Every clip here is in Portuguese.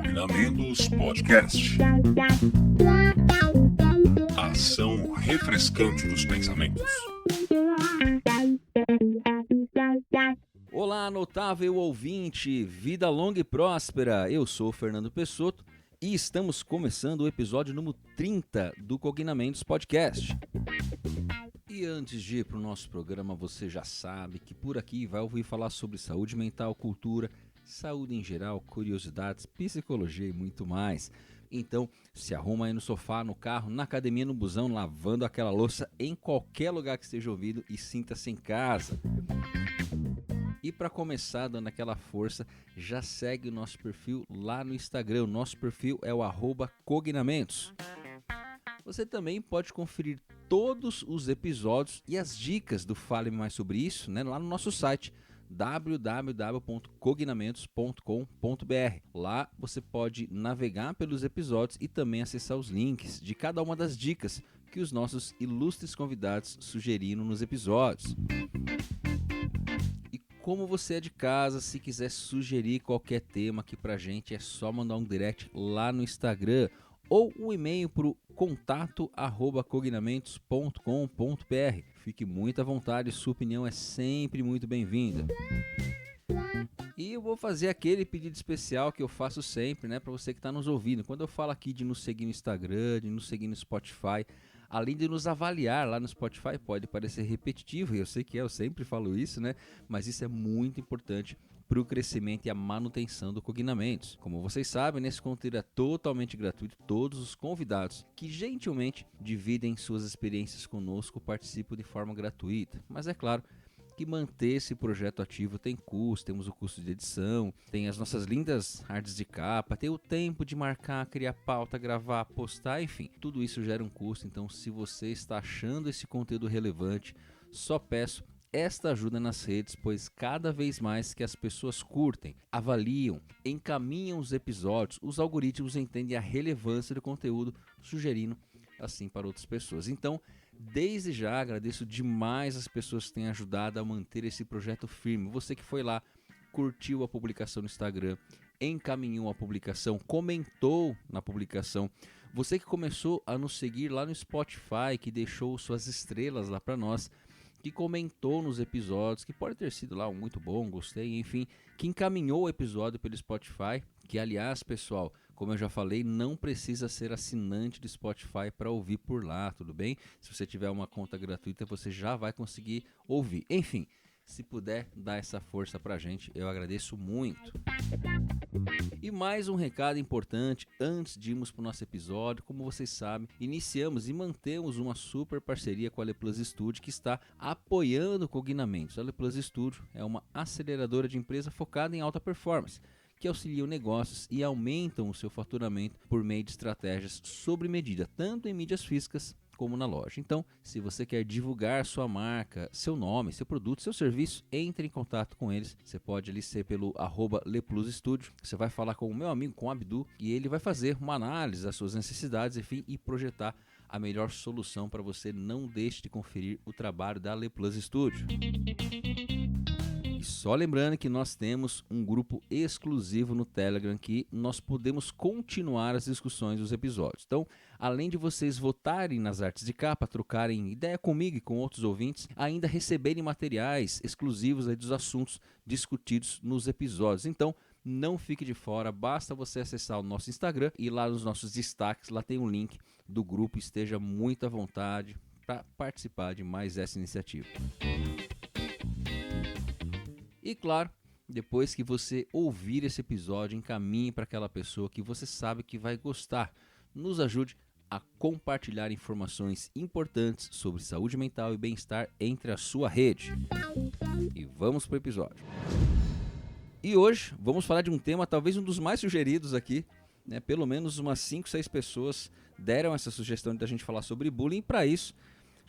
Combinamentos Podcast. Ação refrescante dos pensamentos. Olá, notável ouvinte, vida longa e próspera. Eu sou Fernando Pessotto e estamos começando o episódio número 30 do Cognamentos Podcast. E antes de ir para o nosso programa, você já sabe que por aqui vai ouvir falar sobre saúde mental, cultura, saúde em geral, curiosidades, psicologia e muito mais. Então, se arruma aí no sofá, no carro, na academia, no busão, lavando aquela louça, em qualquer lugar que esteja ouvindo e sinta-se em casa. E para começar dando aquela força, já segue o nosso perfil lá no Instagram. O nosso perfil é o @cognamentos. Você também pode conferir todos os episódios e as dicas do Fale Mais Sobre Isso, né, lá no nosso site www.cognamentos.com.br. Lá você pode navegar pelos episódios e também acessar os links de cada uma das dicas que os nossos ilustres convidados sugeriram nos episódios. E como você é de casa, se quiser sugerir qualquer tema aqui pra gente, é só mandar um direct lá no Instagram ou um e-mail para o contato@cognamentos.com.br. Fique muito à vontade, sua opinião é sempre muito bem-vinda. E eu vou fazer aquele pedido especial que eu faço sempre, né, para você que está nos ouvindo. Quando eu falo aqui de nos seguir no Instagram, de nos seguir no Spotify, além de nos avaliar lá no Spotify, pode parecer repetitivo, e eu sei que eu sempre falo isso, né, mas isso é muito importante para o crescimento e a manutenção do Cognamentos. Como vocês sabem, nesse conteúdo é totalmente gratuito. Todos os convidados que gentilmente dividem suas experiências conosco participam de forma gratuita. Mas é claro que manter esse projeto ativo tem custo, temos o custo de edição, tem as nossas lindas artes de capa, tem o tempo de marcar, criar pauta, gravar, postar, enfim, tudo isso gera um custo. Então, se você está achando esse conteúdo relevante, só peço esta ajuda nas redes, pois cada vez mais que as pessoas curtem, avaliam, encaminham os episódios, os algoritmos entendem a relevância do conteúdo, sugerindo assim para outras pessoas. Então, desde já agradeço demais as pessoas que têm ajudado a manter esse projeto firme. Você que foi lá, curtiu a publicação no Instagram, encaminhou a publicação, comentou na publicação. Você que começou a nos seguir lá no Spotify, que deixou suas estrelas lá para nós, que comentou nos episódios, que pode ter sido lá um muito bom, gostei, enfim, que encaminhou o episódio pelo Spotify, que aliás, pessoal, como eu já falei, não precisa ser assinante do Spotify para ouvir por lá, tudo bem? Se você tiver uma conta gratuita, você já vai conseguir ouvir. Enfim, se puder dar essa força pra gente, eu agradeço muito. E mais um recado importante antes de irmos para o nosso episódio. Como vocês sabem, iniciamos e mantemos uma super parceria com a Leplus Studio, que está apoiando o Cognamentos. A Leplus Studio é uma aceleradora de empresa focada em alta performance, que auxiliam negócios e aumentam o seu faturamento por meio de estratégias sob medida, tanto em mídias físicas como na loja. Então, se você quer divulgar sua marca, seu nome, seu produto, seu serviço, entre em contato com eles. Você pode ali ser pelo @LeplusStudio. Você vai falar com o meu amigo, com o Abdu, e ele vai fazer uma análise das suas necessidades, enfim, e projetar a melhor solução para você. Não deixe de conferir o trabalho da Leplus Studio. E só lembrando que nós temos um grupo exclusivo no Telegram que nós podemos continuar as discussões dos episódios. Então, além de vocês votarem nas artes de capa, trocarem ideia comigo e com outros ouvintes, ainda receberem materiais exclusivos aí dos assuntos discutidos nos episódios. Então, não fique de fora, basta você acessar o nosso Instagram e lá nos nossos destaques, lá tem um link do grupo. Esteja muito à vontade para participar de mais essa iniciativa. E claro, depois que você ouvir esse episódio, encaminhe para aquela pessoa que você sabe que vai gostar. Nos ajude a compartilhar informações importantes sobre saúde mental e bem-estar entre a sua rede. E vamos para o episódio. E hoje vamos falar de um tema talvez um dos mais sugeridos aqui, né? Pelo menos umas 5, 6 pessoas deram essa sugestão de a gente falar sobre bullying. E para isso,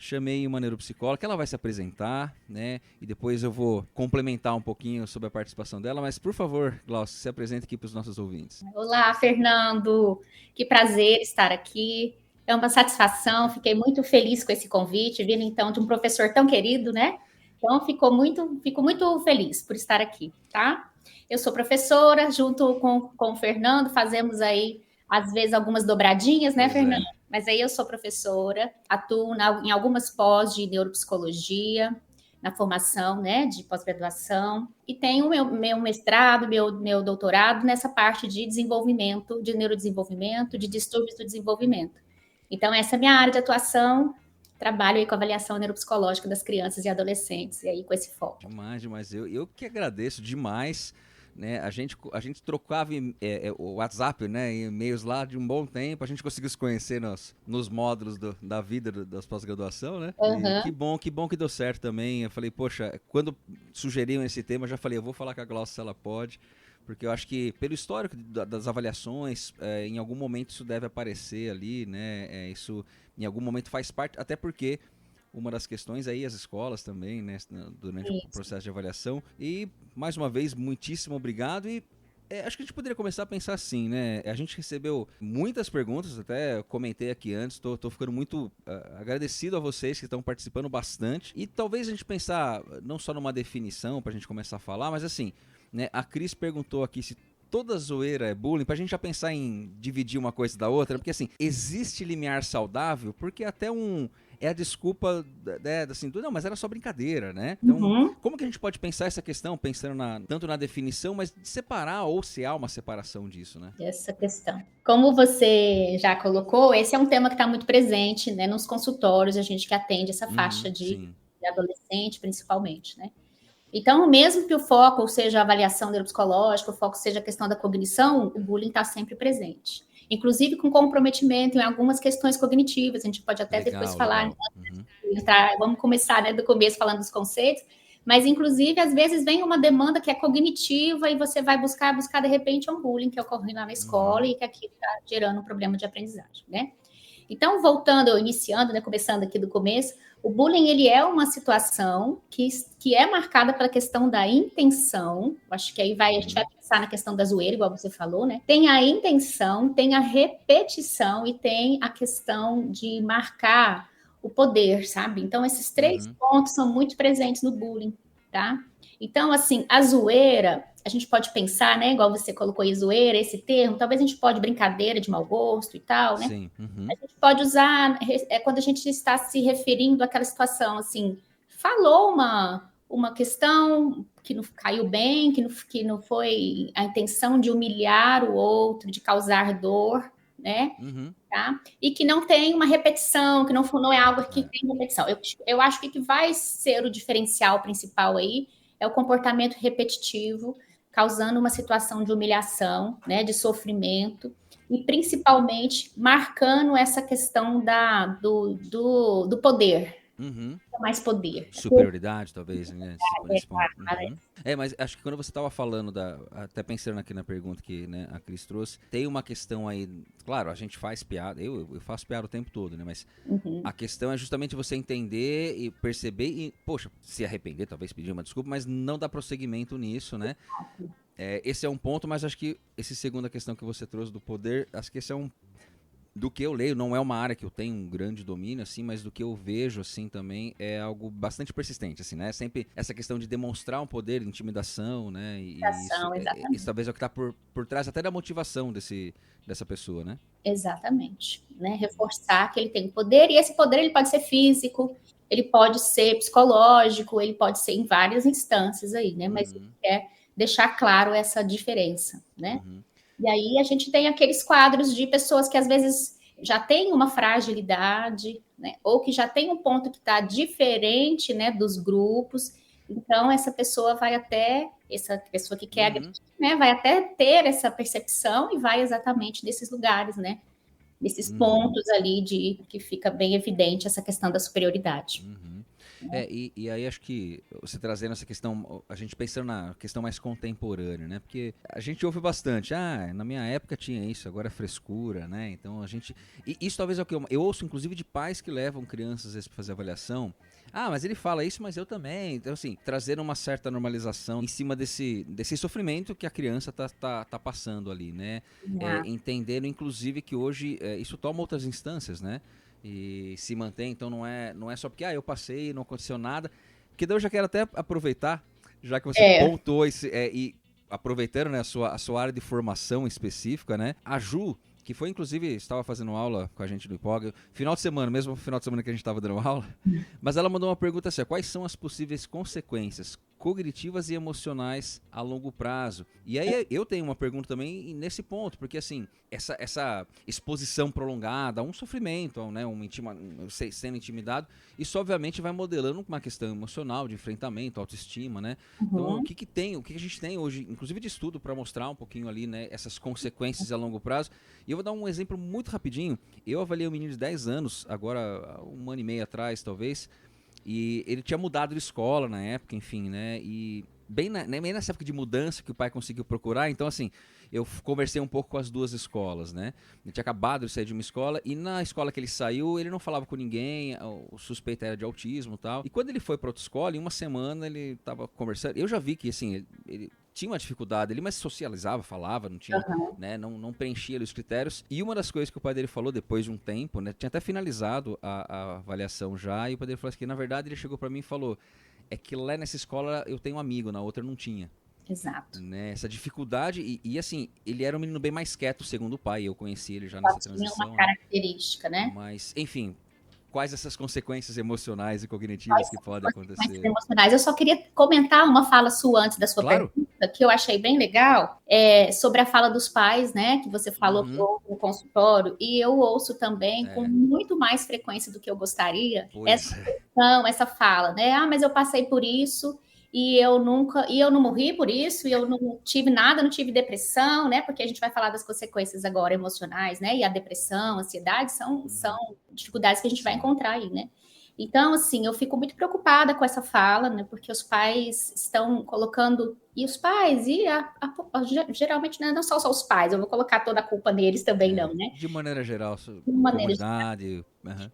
chamei uma neuropsicóloga, que ela vai se apresentar, né? E depois eu vou complementar um pouquinho sobre a participação dela. Mas, por favor, Glaucia, se apresente aqui para os nossos ouvintes. Olá, Fernando. Que prazer estar aqui. É uma satisfação. Fiquei muito feliz com esse convite, vindo então de um professor tão querido, né? Então, fico muito feliz por estar aqui, tá? Eu sou professora, junto com o Fernando, fazemos aí, às vezes, algumas dobradinhas, né, Pois é. Fernando? Mas aí eu sou professora, atuo em algumas pós de neuropsicologia, na formação, né, de pós-graduação, e tenho meu mestrado, meu doutorado nessa parte de desenvolvimento, de neurodesenvolvimento, de distúrbios do desenvolvimento. Então, essa é a minha área de atuação. Trabalho aí com avaliação neuropsicológica das crianças e adolescentes, e aí com esse foco. Demais. Eu que agradeço demais. Né? A gente trocava o WhatsApp, né, e-mails lá de um bom tempo. A gente conseguiu se conhecer nos módulos da vida das pós-graduação, né? Uhum. E que bom que deu certo também. Eu falei, poxa, quando sugeriram esse tema, eu já falei, eu vou falar com a Glaucia se ela pode. Porque eu acho que, pelo histórico das avaliações, em algum momento isso deve aparecer ali, né? Isso em algum momento faz parte, até porque uma das questões aí, as escolas também, né? Durante o processo de avaliação. E, mais uma vez, muitíssimo obrigado. E acho que a gente poderia começar a pensar assim, né? A gente recebeu muitas perguntas, até comentei aqui antes, tô ficando muito agradecido a vocês que estão participando bastante. E talvez a gente pensar, não só numa definição pra gente começar a falar, mas assim, né? A Cris perguntou aqui se toda zoeira é bullying, pra gente já pensar em dividir uma coisa da outra, porque assim, existe limiar saudável, porque até é a desculpa, né, assim, não, mas era só brincadeira, né? Então, como que a gente pode pensar essa questão, pensando tanto na definição, mas de separar, ou se há uma separação disso, né? Essa questão. Como você já colocou, esse é um tema que está muito presente, né, nos consultórios, a gente que atende essa faixa de adolescente, principalmente, né? Então, mesmo que o foco seja a avaliação neuropsicológica, o foco seja a questão da cognição, o bullying está sempre presente. Inclusive com comprometimento em algumas questões cognitivas. A gente pode até depois falar, vamos começar, né, do começo falando dos conceitos, mas inclusive às vezes vem uma demanda que é cognitiva e você vai buscar de repente um bullying que ocorre lá na escola e que aqui está gerando um problema de aprendizagem, né? Então, voltando, iniciando, né, começando aqui do começo, o bullying, ele é uma situação que é marcada pela questão da intenção. Acho que aí a gente vai pensar na questão da zoeira, igual você falou, né? Tem a intenção, tem a repetição e tem a questão de marcar o poder, sabe? Então, esses três pontos são muito presentes no bullying, tá? Então, assim, a zoeira, a gente pode pensar, né? Igual você colocou aí, zoeira, esse termo, talvez a gente pode brincadeira de mau gosto e tal, né? Sim. A gente pode usar quando a gente está se referindo àquela situação, assim, falou uma questão que não caiu bem, que não foi a intenção de humilhar o outro, de causar dor, né? Tá? E que não tem uma repetição, que não é algo que tem repetição. Eu acho que o que vai ser o diferencial principal aí é o comportamento repetitivo, causando uma situação de humilhação, né, de sofrimento, e principalmente marcando essa questão do poder. Mais poder. Superioridade, talvez, né? Nesse ponto. Mas acho que quando você estava falando, até pensando aqui na pergunta que, né, a Cris trouxe, tem uma questão aí, claro, a gente faz piada, eu faço piada o tempo todo, né? Mas a questão é justamente você entender e perceber e, poxa, se arrepender, talvez pedir uma desculpa, mas não dar prosseguimento nisso, né? Esse é um ponto, mas acho que essa segunda questão que você trouxe do poder, acho que esse é do que eu leio, não é uma área que eu tenho um grande domínio, assim, mas do que eu vejo, assim, também é algo bastante persistente, assim, né? Sempre essa questão de demonstrar um poder, intimidação, né? E isso talvez é o que está por trás até da motivação dessa pessoa, né? Exatamente, né? Reforçar que ele tem poder, e esse poder ele pode ser físico, ele pode ser psicológico, ele pode ser em várias instâncias aí, né? Mas ele quer deixar claro essa diferença, né? E aí a gente tem aqueles quadros de pessoas que às vezes já têm uma fragilidade, né? Ou que já tem um ponto que está diferente, né, dos grupos. Então, essa pessoa que quer agredir, né, vai até ter essa percepção e vai exatamente nesses lugares, né? Nesses pontos ali que fica bem evidente essa questão da superioridade. E aí acho que você trazendo essa questão, a gente pensando na questão mais contemporânea, né? Porque a gente ouve bastante, na minha época tinha isso, agora é frescura, né? Então a gente... E isso talvez é o que eu ouço, inclusive, de pais que levam crianças às vezes para fazer avaliação. Mas ele fala isso, mas eu também. Então, assim, trazendo uma certa normalização em cima desse sofrimento que a criança tá passando ali, né? Entendendo, inclusive, que hoje isso toma outras instâncias, né? E se mantém, então não é só porque eu passei e não aconteceu nada. Porque daí eu já quero até aproveitar, já que você pontuou e aproveitando, né, a sua área de formação específica, né? A Ju, que foi, inclusive, estava fazendo aula com a gente do IPOG, final de semana, mesmo final de semana que a gente estava dando aula, mas ela mandou uma pergunta assim, quais são as possíveis consequências cognitivas e emocionais a longo prazo? E aí eu tenho uma pergunta também nesse ponto, porque assim, essa exposição prolongada a um sofrimento, né, sendo intimidado, isso obviamente vai modelando uma questão emocional, de enfrentamento, autoestima, né? Então, o que a gente tem hoje, inclusive de estudo, para mostrar um pouquinho ali, né, essas consequências a longo prazo. E eu vou dar um exemplo muito rapidinho. Eu avaliei um menino de 10 anos, agora 1 ano e meio atrás, talvez, e ele tinha mudado de escola na época, enfim, né? E bem nessa época de mudança que o pai conseguiu procurar, então assim, eu conversei um pouco com as duas escolas, né? Ele tinha acabado de sair de uma escola e na escola que ele saiu, ele não falava com ninguém, o suspeito era de autismo e tal. E quando ele foi para outra escola, em uma semana ele tava conversando, eu já vi que assim, ele tinha uma dificuldade ali, mas socializava, falava, não tinha, né, não preenchia ali os critérios. E uma das coisas que o pai dele falou depois de um tempo, né, tinha até finalizado a avaliação já, e o pai dele falou assim, que na verdade ele chegou para mim e falou, é que lá nessa escola eu tenho um amigo, na outra não tinha. Exato. Né, essa dificuldade, e assim, ele era um menino bem mais quieto, segundo o pai, eu conheci ele já nessa transição. Tinha uma característica, né? Mas, enfim, quais essas consequências emocionais e cognitivas que podem acontecer? Emocionais. Eu só queria comentar uma fala sua antes da sua pergunta, que eu achei bem legal, sobre a fala dos pais, né, que você falou no consultório, e eu ouço também com muito mais frequência do que eu gostaria, essa fala, né, mas eu passei por isso, e eu não morri por isso, e eu não tive nada, não tive depressão, né? Porque a gente vai falar das consequências agora emocionais, né? E a depressão, a ansiedade são dificuldades que a gente vai encontrar aí, né? Então, assim, eu fico muito preocupada com essa fala, né? Porque os pais estão colocando, e os pais, geralmente não são só os pais, eu vou colocar toda a culpa neles também, não, né? De maneira geral, comunidade,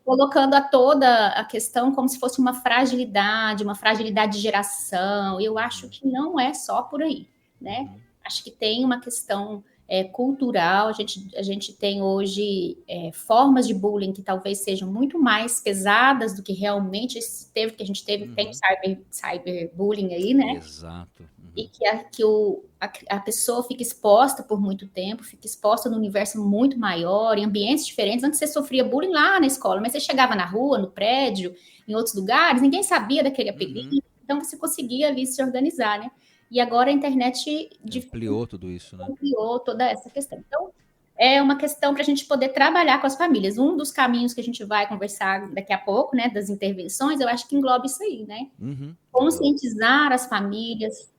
colocando a toda a questão como se fosse uma fragilidade de geração. Eu acho que não é só por aí, né? Acho que tem uma questão cultural. A gente tem hoje formas de bullying que talvez sejam muito mais pesadas do que realmente teve, que a gente teve, tem cyberbullying aí, né? Exato. E que a pessoa fica exposta por muito tempo, fica exposta num universo muito maior, em ambientes diferentes. Antes você sofria bullying lá na escola, mas você chegava na rua, no prédio, em outros lugares, ninguém sabia daquele apelido, então você conseguia ali se organizar, né? E agora a internet ampliou tudo isso, né? Ampliou toda essa questão. Então, é uma questão para a gente poder trabalhar com as famílias. Um dos caminhos que a gente vai conversar daqui a pouco, né, das intervenções, eu acho que engloba isso aí, né? Conscientizar as famílias.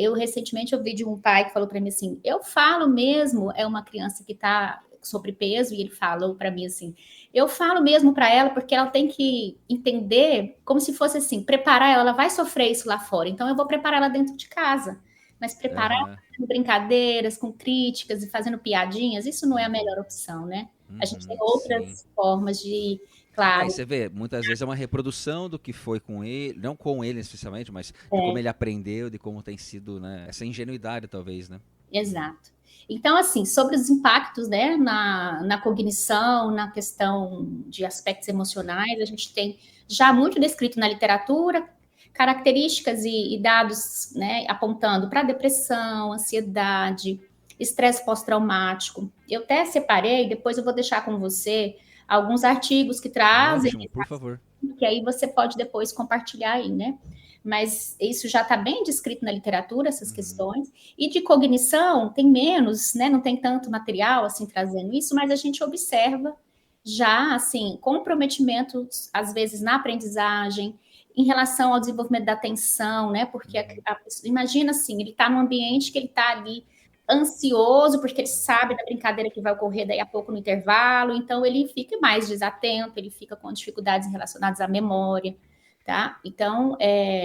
Eu recentemente ouvi de um pai que falou para mim assim, eu falo mesmo, é uma criança que está sobrepeso, e ele falou para mim assim, eu falo mesmo para ela porque ela tem que entender como se fosse assim, preparar ela vai sofrer isso lá fora, então eu vou preparar ela dentro de casa, mas preparar com brincadeiras, com críticas e fazendo piadinhas, isso não é a melhor opção, né? A gente tem outras formas de... Claro. Você vê, muitas vezes é uma reprodução do que foi com ele, não com ele especialmente, mas de como ele aprendeu, de como tem sido, né, essa ingenuidade, talvez, né? Exato. Então, assim, sobre os impactos, né, na cognição, na questão de aspectos emocionais, a gente tem já muito descrito na literatura, características e dados, né, apontando para depressão, ansiedade, estresse pós-traumático. Eu até separei, depois eu vou deixar com você alguns artigos que trazem... Ótimo, por favor. Que aí você pode depois compartilhar aí, né? Mas isso já está bem descrito na literatura, essas questões. E de cognição, tem menos, né? Não tem tanto material, assim, trazendo isso, mas a gente observa já, assim, comprometimento, às vezes, na aprendizagem, em relação ao desenvolvimento da atenção, né? Porque imagina, assim, ele está num ambiente que ele está ali ansioso, porque ele sabe da brincadeira que vai ocorrer daí a pouco no intervalo, então ele fica mais desatento, ele fica com dificuldades relacionadas à memória, tá? Então,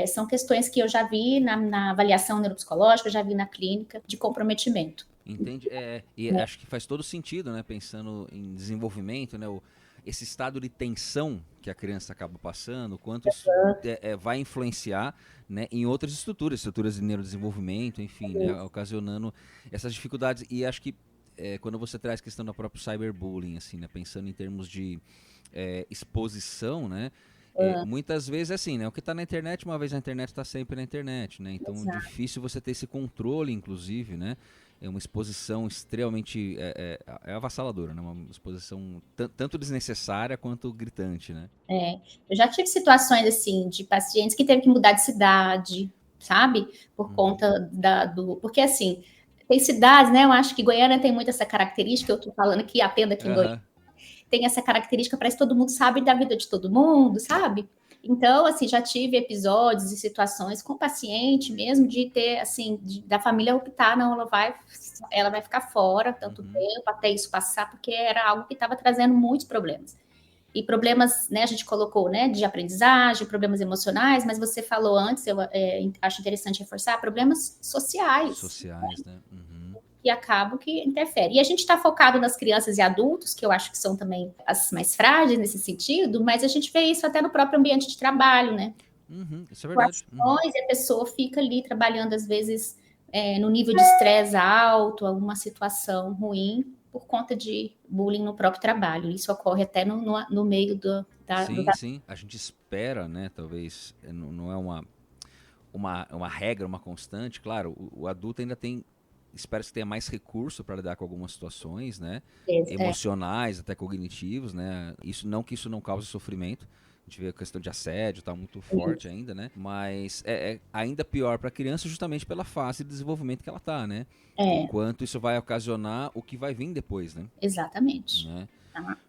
são questões que eu já vi na avaliação neuropsicológica, eu já vi na clínica de comprometimento. Entende? E acho que faz todo sentido, né? Pensando em desenvolvimento, né? Esse estado de tensão que a criança acaba passando, quanto isso vai influenciar, né, em outras estruturas de neurodesenvolvimento, enfim, né, ocasionando essas dificuldades. E acho que quando você traz a questão do próprio cyberbullying, assim, né, pensando em termos de exposição, né, Muitas vezes é assim, né? O que está na internet, uma vez na internet, está sempre na internet, né? Então é difícil você ter esse controle, inclusive, né? É uma exposição extremamente avassaladora, né? Uma exposição tanto desnecessária quanto gritante, né? Eu já tive situações assim de pacientes que teve que mudar de cidade, sabe? Por conta porque assim, tem cidades, né? Eu acho que Goiânia tem muito essa característica, eu tô falando aqui, atendo aqui em Goiânia, tem essa característica, parece que todo mundo sabe da vida de todo mundo, sabe? Então, assim, já tive episódios e situações com o paciente mesmo de ter, assim, da família optar, não, ela vai ficar fora tanto tempo até isso passar, porque era algo que estava trazendo muitos problemas. E problemas, né, a gente colocou, né, de aprendizagem, problemas emocionais, mas você falou antes, eu acho interessante reforçar, problemas sociais. Sociais, né? E acabam que interferem. E a gente está focado nas crianças e adultos, que eu acho que são também as mais frágeis nesse sentido, mas a gente vê isso até no próprio ambiente de trabalho, né? Isso é verdade. E a pessoa fica ali trabalhando, às vezes, no nível de estresse alto, alguma situação ruim, por conta de bullying no próprio trabalho. Isso ocorre até no meio Sim. A gente espera, né? Talvez, não é uma regra, uma constante. Claro, o adulto ainda tem... Espero que tenha mais recurso para lidar com algumas situações, né? Emocionais, até cognitivos, né? Que isso não cause sofrimento. A gente vê a questão de assédio, tá muito forte ainda, né? Mas é ainda pior para a criança justamente pela fase de desenvolvimento que ela tá, né? Enquanto isso vai ocasionar o que vai vir depois, né? Exatamente. Né?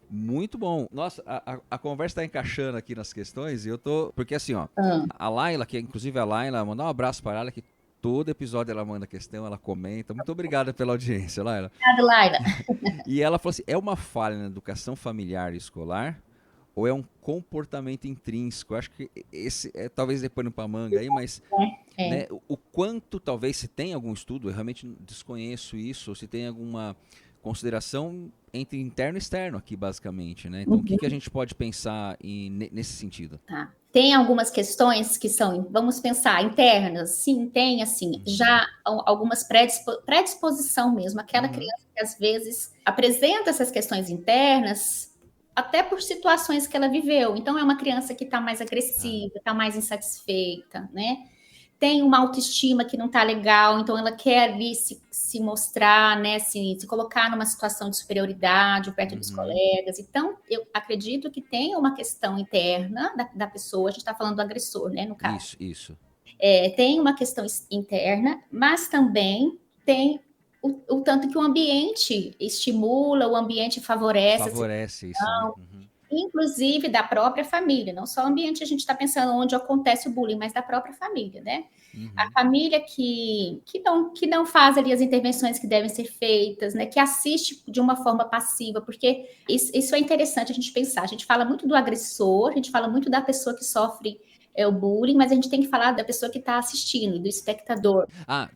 Muito bom. Nossa, a conversa tá encaixando aqui nas questões e eu tô... Porque assim, ó, a Laila, que inclusive a Laila, mandar um abraço para ela, que todo episódio ela manda questão, ela comenta. Muito obrigada pela audiência, Laila. Obrigada, Laila. E ela falou assim, é uma falha na educação familiar e escolar ou é um comportamento intrínseco? Eu acho que esse talvez depois no Pamanga aí, mas né, o quanto talvez se tem algum estudo, eu realmente desconheço isso, ou se tem alguma consideração entre interno e externo aqui, basicamente, né? Então, o que a gente pode pensar nesse sentido? Tá. Tem algumas questões que são, vamos pensar, internas. Sim, tem, assim, já algumas predisposição mesmo. Aquela criança que, às vezes, apresenta essas questões internas, até por situações que ela viveu. Então, é uma criança que está mais agressiva, está mais insatisfeita, né? Tem uma autoestima que não está legal, então ela quer ali se mostrar, né, se colocar numa situação de superioridade perto dos colegas. Então, eu acredito que tem uma questão interna da pessoa, a gente está falando do agressor, né, no caso. Isso. Tem uma questão interna, mas também tem o tanto que o ambiente estimula, o ambiente favorece isso, né? Inclusive da própria família, não só o ambiente, a gente está pensando onde acontece o bullying, mas da própria família, né? A família que não faz ali as intervenções que devem ser feitas, né? Que assiste de uma forma passiva, porque isso é interessante a gente pensar. A gente fala muito do agressor, a gente fala muito da pessoa que sofre o bullying, mas a gente tem que falar da pessoa que está assistindo, do espectador.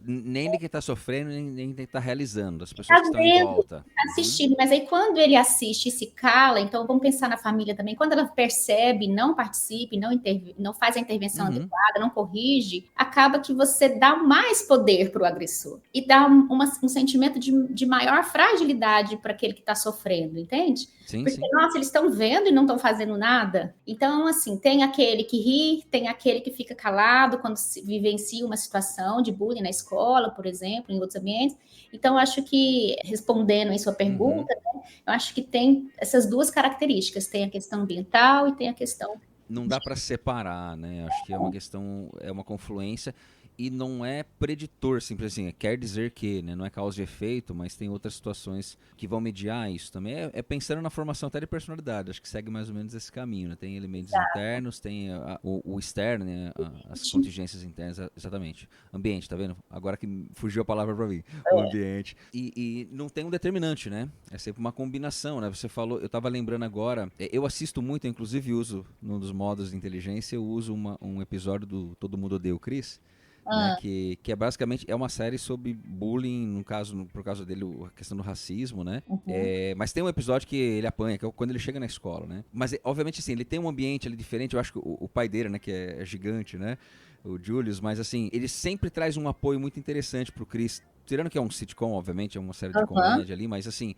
Nem de quem está sofrendo, nem de quem está realizando, das pessoas que estão em volta. Está assistindo, mas aí quando ele assiste e se cala, então vamos pensar na família também, quando ela percebe, não participe, não faz a intervenção adequada, não corrige, acaba que você dá mais poder para o agressor e dá um sentimento de maior fragilidade para aquele que está sofrendo, entende? Porque, nossa, eles estão vendo e não estão fazendo nada. Então, assim, tem aquele que ri, tem aquele que fica calado quando se vivencia uma situação de bullying na escola, por exemplo, em outros ambientes. Então, eu acho que, respondendo aí sua pergunta, né, eu acho que tem essas duas características. Tem a questão ambiental e tem a questão... Não dá para separar, né? Acho que é uma questão, é uma confluência e não é preditor, simples assim, quer dizer que, né? Não é causa e efeito, mas tem outras situações que vão mediar isso também. É pensando na formação até de personalidade, acho que segue mais ou menos esse caminho, né? Tem elementos internos, tem o externo, né? As contingências internas, exatamente. Ambiente, tá vendo? Agora que fugiu a palavra para mim, o ambiente. E não tem um determinante, né? É sempre uma combinação, né? Você falou, eu tava lembrando agora, eu assisto muito, inclusive uso, num dos modos de inteligência, eu uso um episódio do Todo Mundo Odeia o Chris, né, que é basicamente uma série sobre bullying, no caso, por causa dele, a questão do racismo, né? Mas tem um episódio que ele apanha, que é quando ele chega na escola, né? Mas, obviamente, assim, ele tem um ambiente ali diferente, eu acho que o pai dele, né, que é gigante, né? O Julius, mas assim, ele sempre traz um apoio muito interessante pro Chris, tirando que é um sitcom, obviamente, é uma série de comédia ali, mas assim,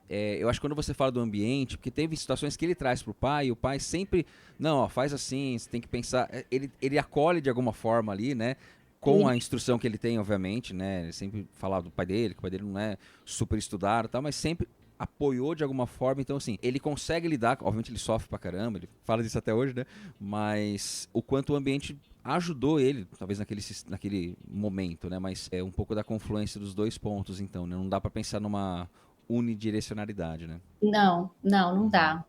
eu acho que quando você fala do ambiente, porque teve situações que ele traz pro pai, e o pai sempre, não, ó, faz assim, você tem que pensar, ele acolhe de alguma forma ali, né, com a instrução que ele tem, obviamente, né, ele sempre falava do pai dele, que o pai dele não é super estudado e tal, mas sempre apoiou de alguma forma, então assim, ele consegue lidar, obviamente ele sofre pra caramba, ele fala disso até hoje, né, mas o quanto o ambiente ajudou ele, talvez naquele momento, né, mas é um pouco da confluência dos dois pontos, então, né, não dá pra pensar numa unidirecionalidade, né? Não dá.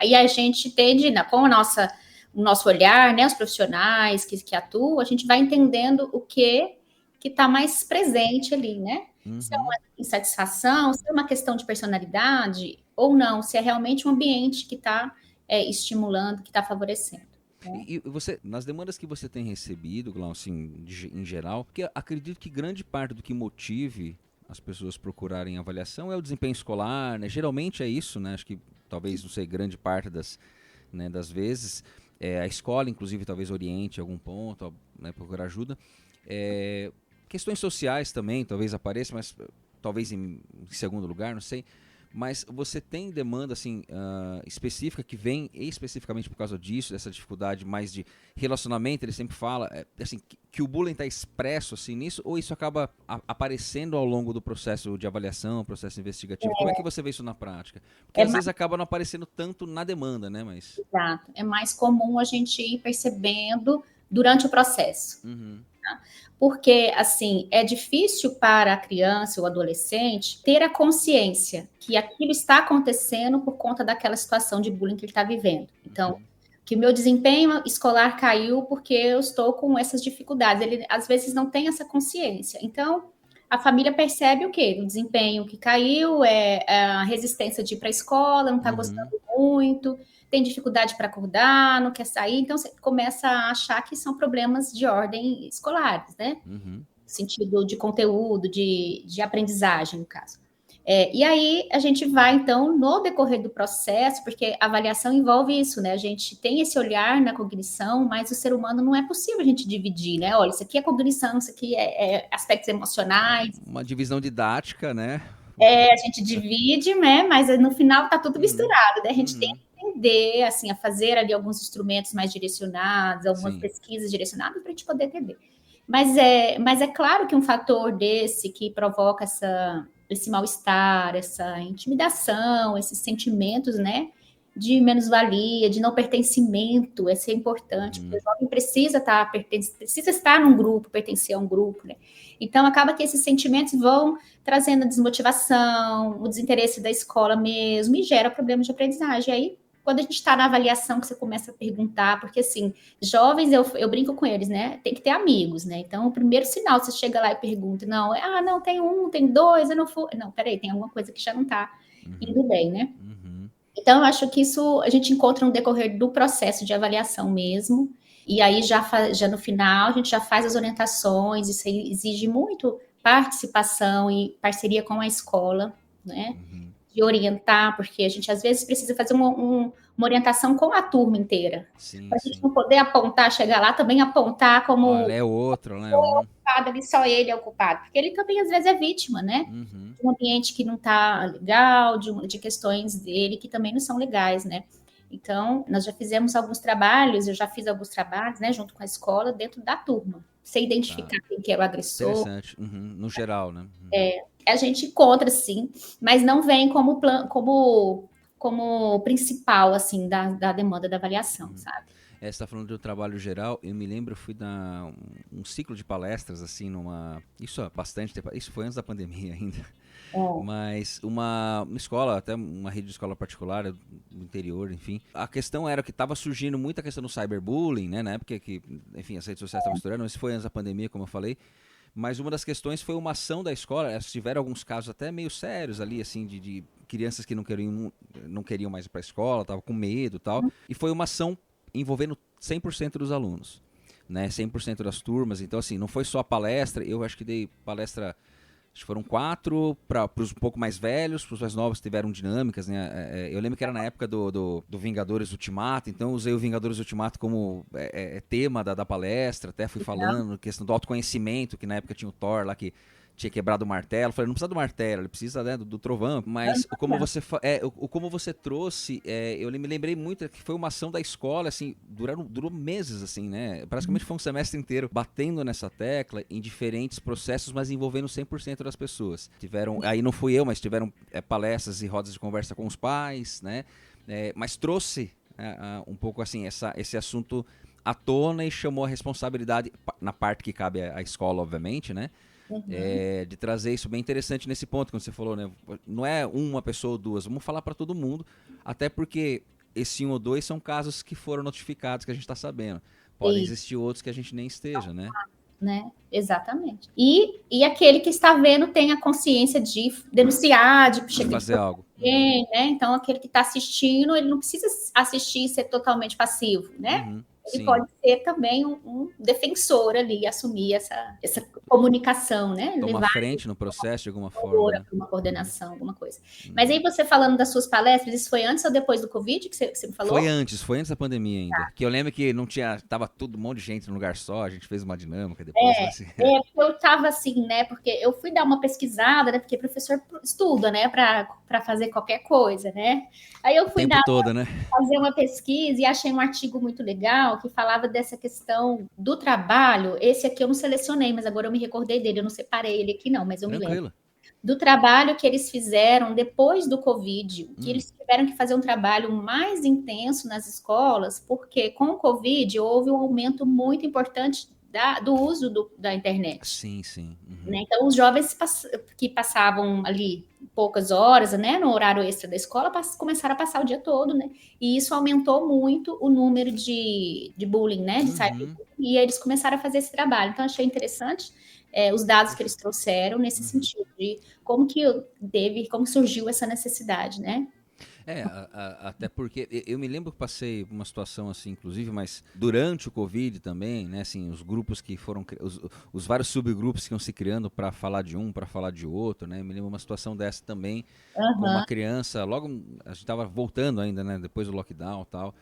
E a gente tende, com o nosso olhar, né, os profissionais que atuam, a gente vai entendendo o que está mais presente ali, né? Se é uma insatisfação, se é uma questão de personalidade ou não, se é realmente um ambiente que está estimulando, que está favorecendo. E você, nas demandas que você tem recebido, Glaucio, assim, em geral, porque acredito que grande parte do que motive as pessoas procurarem avaliação é o desempenho escolar, né? Geralmente é isso, né? Acho que talvez, não sei, grande parte das vezes, a escola, inclusive, talvez oriente algum ponto, né, procurar ajuda. Questões sociais também, talvez apareçam, mas talvez em segundo lugar, não sei. Mas você tem demanda assim, específica que vem especificamente por causa disso, dessa dificuldade mais de relacionamento, ele sempre fala assim, que o bullying está expresso assim, nisso, ou isso acaba aparecendo ao longo do processo de avaliação, processo investigativo? Como é que você vê isso na prática? Porque às vezes acaba não aparecendo tanto na demanda, né? Mas... Exato. É mais comum a gente ir percebendo durante o processo. Porque, assim, é difícil para a criança ou adolescente ter a consciência que aquilo está acontecendo por conta daquela situação de bullying que ele está vivendo. Então, que o meu desempenho escolar caiu porque eu estou com essas dificuldades. Ele, às vezes, não tem essa consciência. Então, a família percebe o quê? O desempenho que caiu, a resistência de ir para a escola, não está gostando muito, tem dificuldade para acordar, não quer sair, então você começa a achar que são problemas de ordem escolares, né? No sentido de conteúdo, de aprendizagem, no caso. E aí a gente vai, então, no decorrer do processo, porque a avaliação envolve isso, né? A gente tem esse olhar na cognição, mas o ser humano não é possível a gente dividir, né? Olha, isso aqui é cognição, isso aqui é aspectos emocionais. Uma divisão didática, né? A gente divide, né? Mas no final tá tudo misturado, né? A gente tem que entender, assim, a fazer ali alguns instrumentos mais direcionados, algumas pesquisas direcionadas para a gente poder entender. Mas é claro que um fator desse que provoca esse mal-estar, essa intimidação, esses sentimentos, né, de menos-valia, de não pertencimento, esse é importante, porque o jovem precisa estar num grupo, pertencer a um grupo, né? Então, acaba que esses sentimentos vão trazendo a desmotivação, o desinteresse da escola mesmo, e gera problemas de aprendizagem. Aí, quando a gente está na avaliação, que você começa a perguntar, porque, assim, jovens, eu brinco com eles, né? Tem que ter amigos, né? Então, o primeiro sinal, você chega lá e pergunta, não, tem um, tem dois, eu não fui... Não, peraí, tem alguma coisa que já não está indo bem, né? Então, eu acho que isso a gente encontra no decorrer do processo de avaliação mesmo, e aí já no final a gente já faz as orientações, isso aí exige muito participação e parceria com a escola, né? De orientar, porque a gente às vezes precisa fazer uma orientação com a turma inteira. Para a gente não poder apontar, chegar lá, também apontar como... Olha, é outro, né? Ali, só ele é o culpado, porque ele também às vezes é vítima, né? De um ambiente que não está legal, de questões dele que também não são legais, né? Então, nós já fizemos alguns trabalhos, eu já fiz alguns trabalhos, né, junto com a escola, dentro da turma. Você identificar quem que é o agressor. Interessante, no geral, né? A gente encontra, sim, mas não vem como principal, assim, da demanda da avaliação, sabe? Você está falando do trabalho geral, eu me lembro, eu fui dar um ciclo de palestras, assim, isso há bastante tempo, isso foi antes da pandemia ainda, mas uma escola, até uma rede de escola particular do interior, enfim, a questão era que estava surgindo muita questão do cyberbullying, né, na época que, enfim, as redes sociais estavam estourando, mas isso foi antes da pandemia, como eu falei, mas uma das questões foi uma ação da escola, tiveram alguns casos até meio sérios ali, assim, de crianças que não queriam mais ir para a escola, estavam com medo e tal, e foi uma ação envolvendo 100% dos alunos, né, 100% das turmas, então assim, não foi só a palestra, eu acho que dei palestra, acho que foram 4 para os um pouco mais velhos, para os mais novos tiveram dinâmicas, né, eu lembro que era na época do Vingadores Ultimato, então usei o Vingadores Ultimato como tema da palestra, até fui falando, questão do autoconhecimento, que na época tinha o Thor lá que tinha quebrado o martelo. Eu falei, não precisa do martelo, ele precisa, né, do trovão. Mas como você trouxe, eu me lembrei muito que foi uma ação da escola, assim, durou meses, assim, né? Praticamente foi um semestre inteiro batendo nessa tecla em diferentes processos, mas envolvendo 100% das pessoas. Aí não fui eu, mas tiveram palestras e rodas de conversa com os pais, né? Mas trouxe um pouco assim esse assunto à tona e chamou a responsabilidade, na parte que cabe à escola, obviamente, né? De trazer isso bem interessante nesse ponto, quando você falou, né? Não é uma pessoa ou duas, vamos falar para todo mundo, até porque esse 1 ou 2 são casos que foram notificados, que a gente está sabendo. Podem existir outros que a gente nem esteja, né? Exatamente. E aquele que está vendo tem a consciência de denunciar, de fazer algo. Né? Então, aquele que está assistindo, ele não precisa assistir e ser totalmente passivo, né? Ele pode ser também um defensor ali, assumir essa comunicação, né? Tomar frente no processo de alguma forma. Né? Uma coordenação, alguma coisa. Mas aí você falando das suas palestras, isso foi antes ou depois do Covid que você me falou? Foi antes da pandemia ainda. Tá. Que eu lembro que não tinha, tava um monte de gente num lugar só, a gente fez uma dinâmica depois. Assim. Eu tava assim, né? Porque eu fui dar uma pesquisada, né? Porque professor estuda, né? Para fazer qualquer coisa, né? Aí eu fui fazer uma pesquisa e achei um artigo muito legal que falava dessa questão do trabalho. Esse aqui eu não selecionei, mas agora eu me recordei dele. Eu não separei ele aqui, não, mas eu me lembro. Do trabalho que eles fizeram depois do Covid, que eles tiveram que fazer um trabalho mais intenso nas escolas, porque com o Covid houve um aumento muito importante do uso da internet. Sim. Né? Então, os jovens que passavam ali poucas horas, né, no horário extra da escola, começaram a passar o dia todo, né? E isso aumentou muito o número de bullying, né? De cyberbullying, e eles começaram a fazer esse trabalho. Então, achei interessante os dados que eles trouxeram nesse sentido, de como surgiu essa necessidade, né? Até porque eu me lembro que passei uma situação assim, inclusive, mas durante o Covid também, né, assim, os grupos que foram, os vários subgrupos que iam se criando para falar de um, para falar de outro, né, me lembro uma situação dessa também, com uma criança, logo, a gente estava voltando ainda, né, depois do lockdown e tal,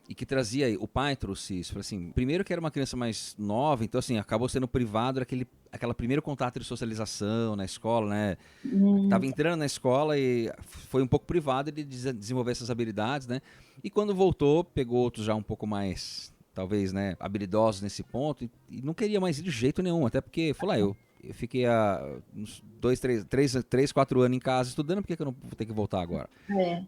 e que trazia, o pai trouxe isso, assim, primeiro que era uma criança mais nova, então assim, acabou sendo privado aquela primeiro contato de socialização na escola, né, tava entrando na escola e foi um pouco privado de desenvolver essas habilidades, né, e quando voltou, pegou outros já um pouco mais, talvez, né, habilidosos nesse ponto, e não queria mais ir de jeito nenhum, até porque, falou, eu fiquei há uns 3, 4 anos em casa estudando, por que eu não vou ter que voltar agora?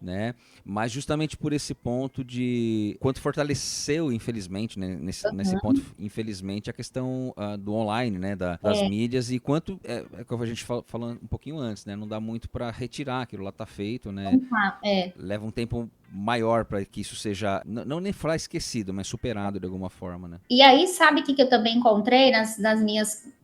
Né? Mas justamente por esse ponto de quanto fortaleceu, infelizmente, né, nesse ponto, infelizmente, a questão do online, né, das mídias, e quanto, como a gente falou um pouquinho antes, né, não dá muito para retirar, aquilo lá tá feito, né? Leva um tempo maior para que isso seja, não nem falar esquecido, mas superado de alguma forma, né? E aí, sabe o que eu também encontrei nas minhas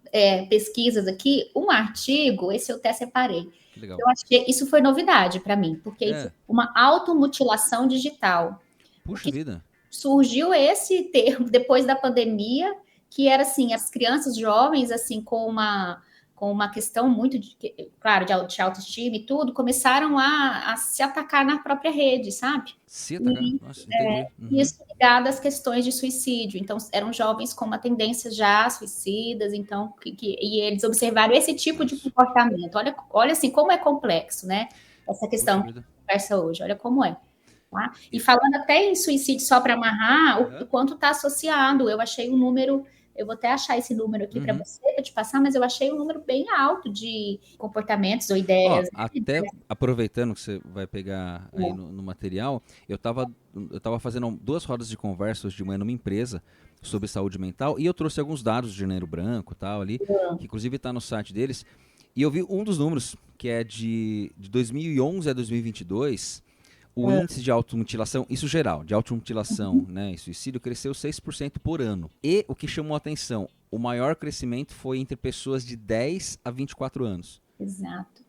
pesquisas aqui? Um artigo, esse eu até separei. Legal. Eu achei, isso foi novidade para mim, porque isso é uma automutilação digital. Puxa vida. Surgiu esse termo depois da pandemia, que era assim, as crianças jovens, assim, com uma questão muito, claro, de autoestima e tudo, começaram a se atacar na própria rede, sabe? Se atacar? Nossa, entendi. Isso ligado às questões de suicídio. Então, eram jovens com uma tendência já suicidas, então, e eles observaram esse tipo de comportamento. Olha assim, como é complexo, né? Essa questão que a gente conversa hoje, olha como é. Tá? E falando até em suicídio, só para amarrar, o quanto está associado, eu achei um número... Eu vou até achar esse número aqui para você, para te passar, mas eu achei um número bem alto de comportamentos ou ideias. Até aproveitando que você vai pegar aí no material, eu tava fazendo 2 rodas de conversa hoje de manhã numa empresa sobre saúde mental, e eu trouxe alguns dados de Janeiro Branco, tal, ali, que inclusive está no site deles, e eu vi um dos números, que é de 2011 a 2022, o índice de automutilação, isso geral, de automutilação, né, e suicídio, cresceu 6% por ano. E o que chamou a atenção, o maior crescimento foi entre pessoas de 10 a 24 anos. Exato.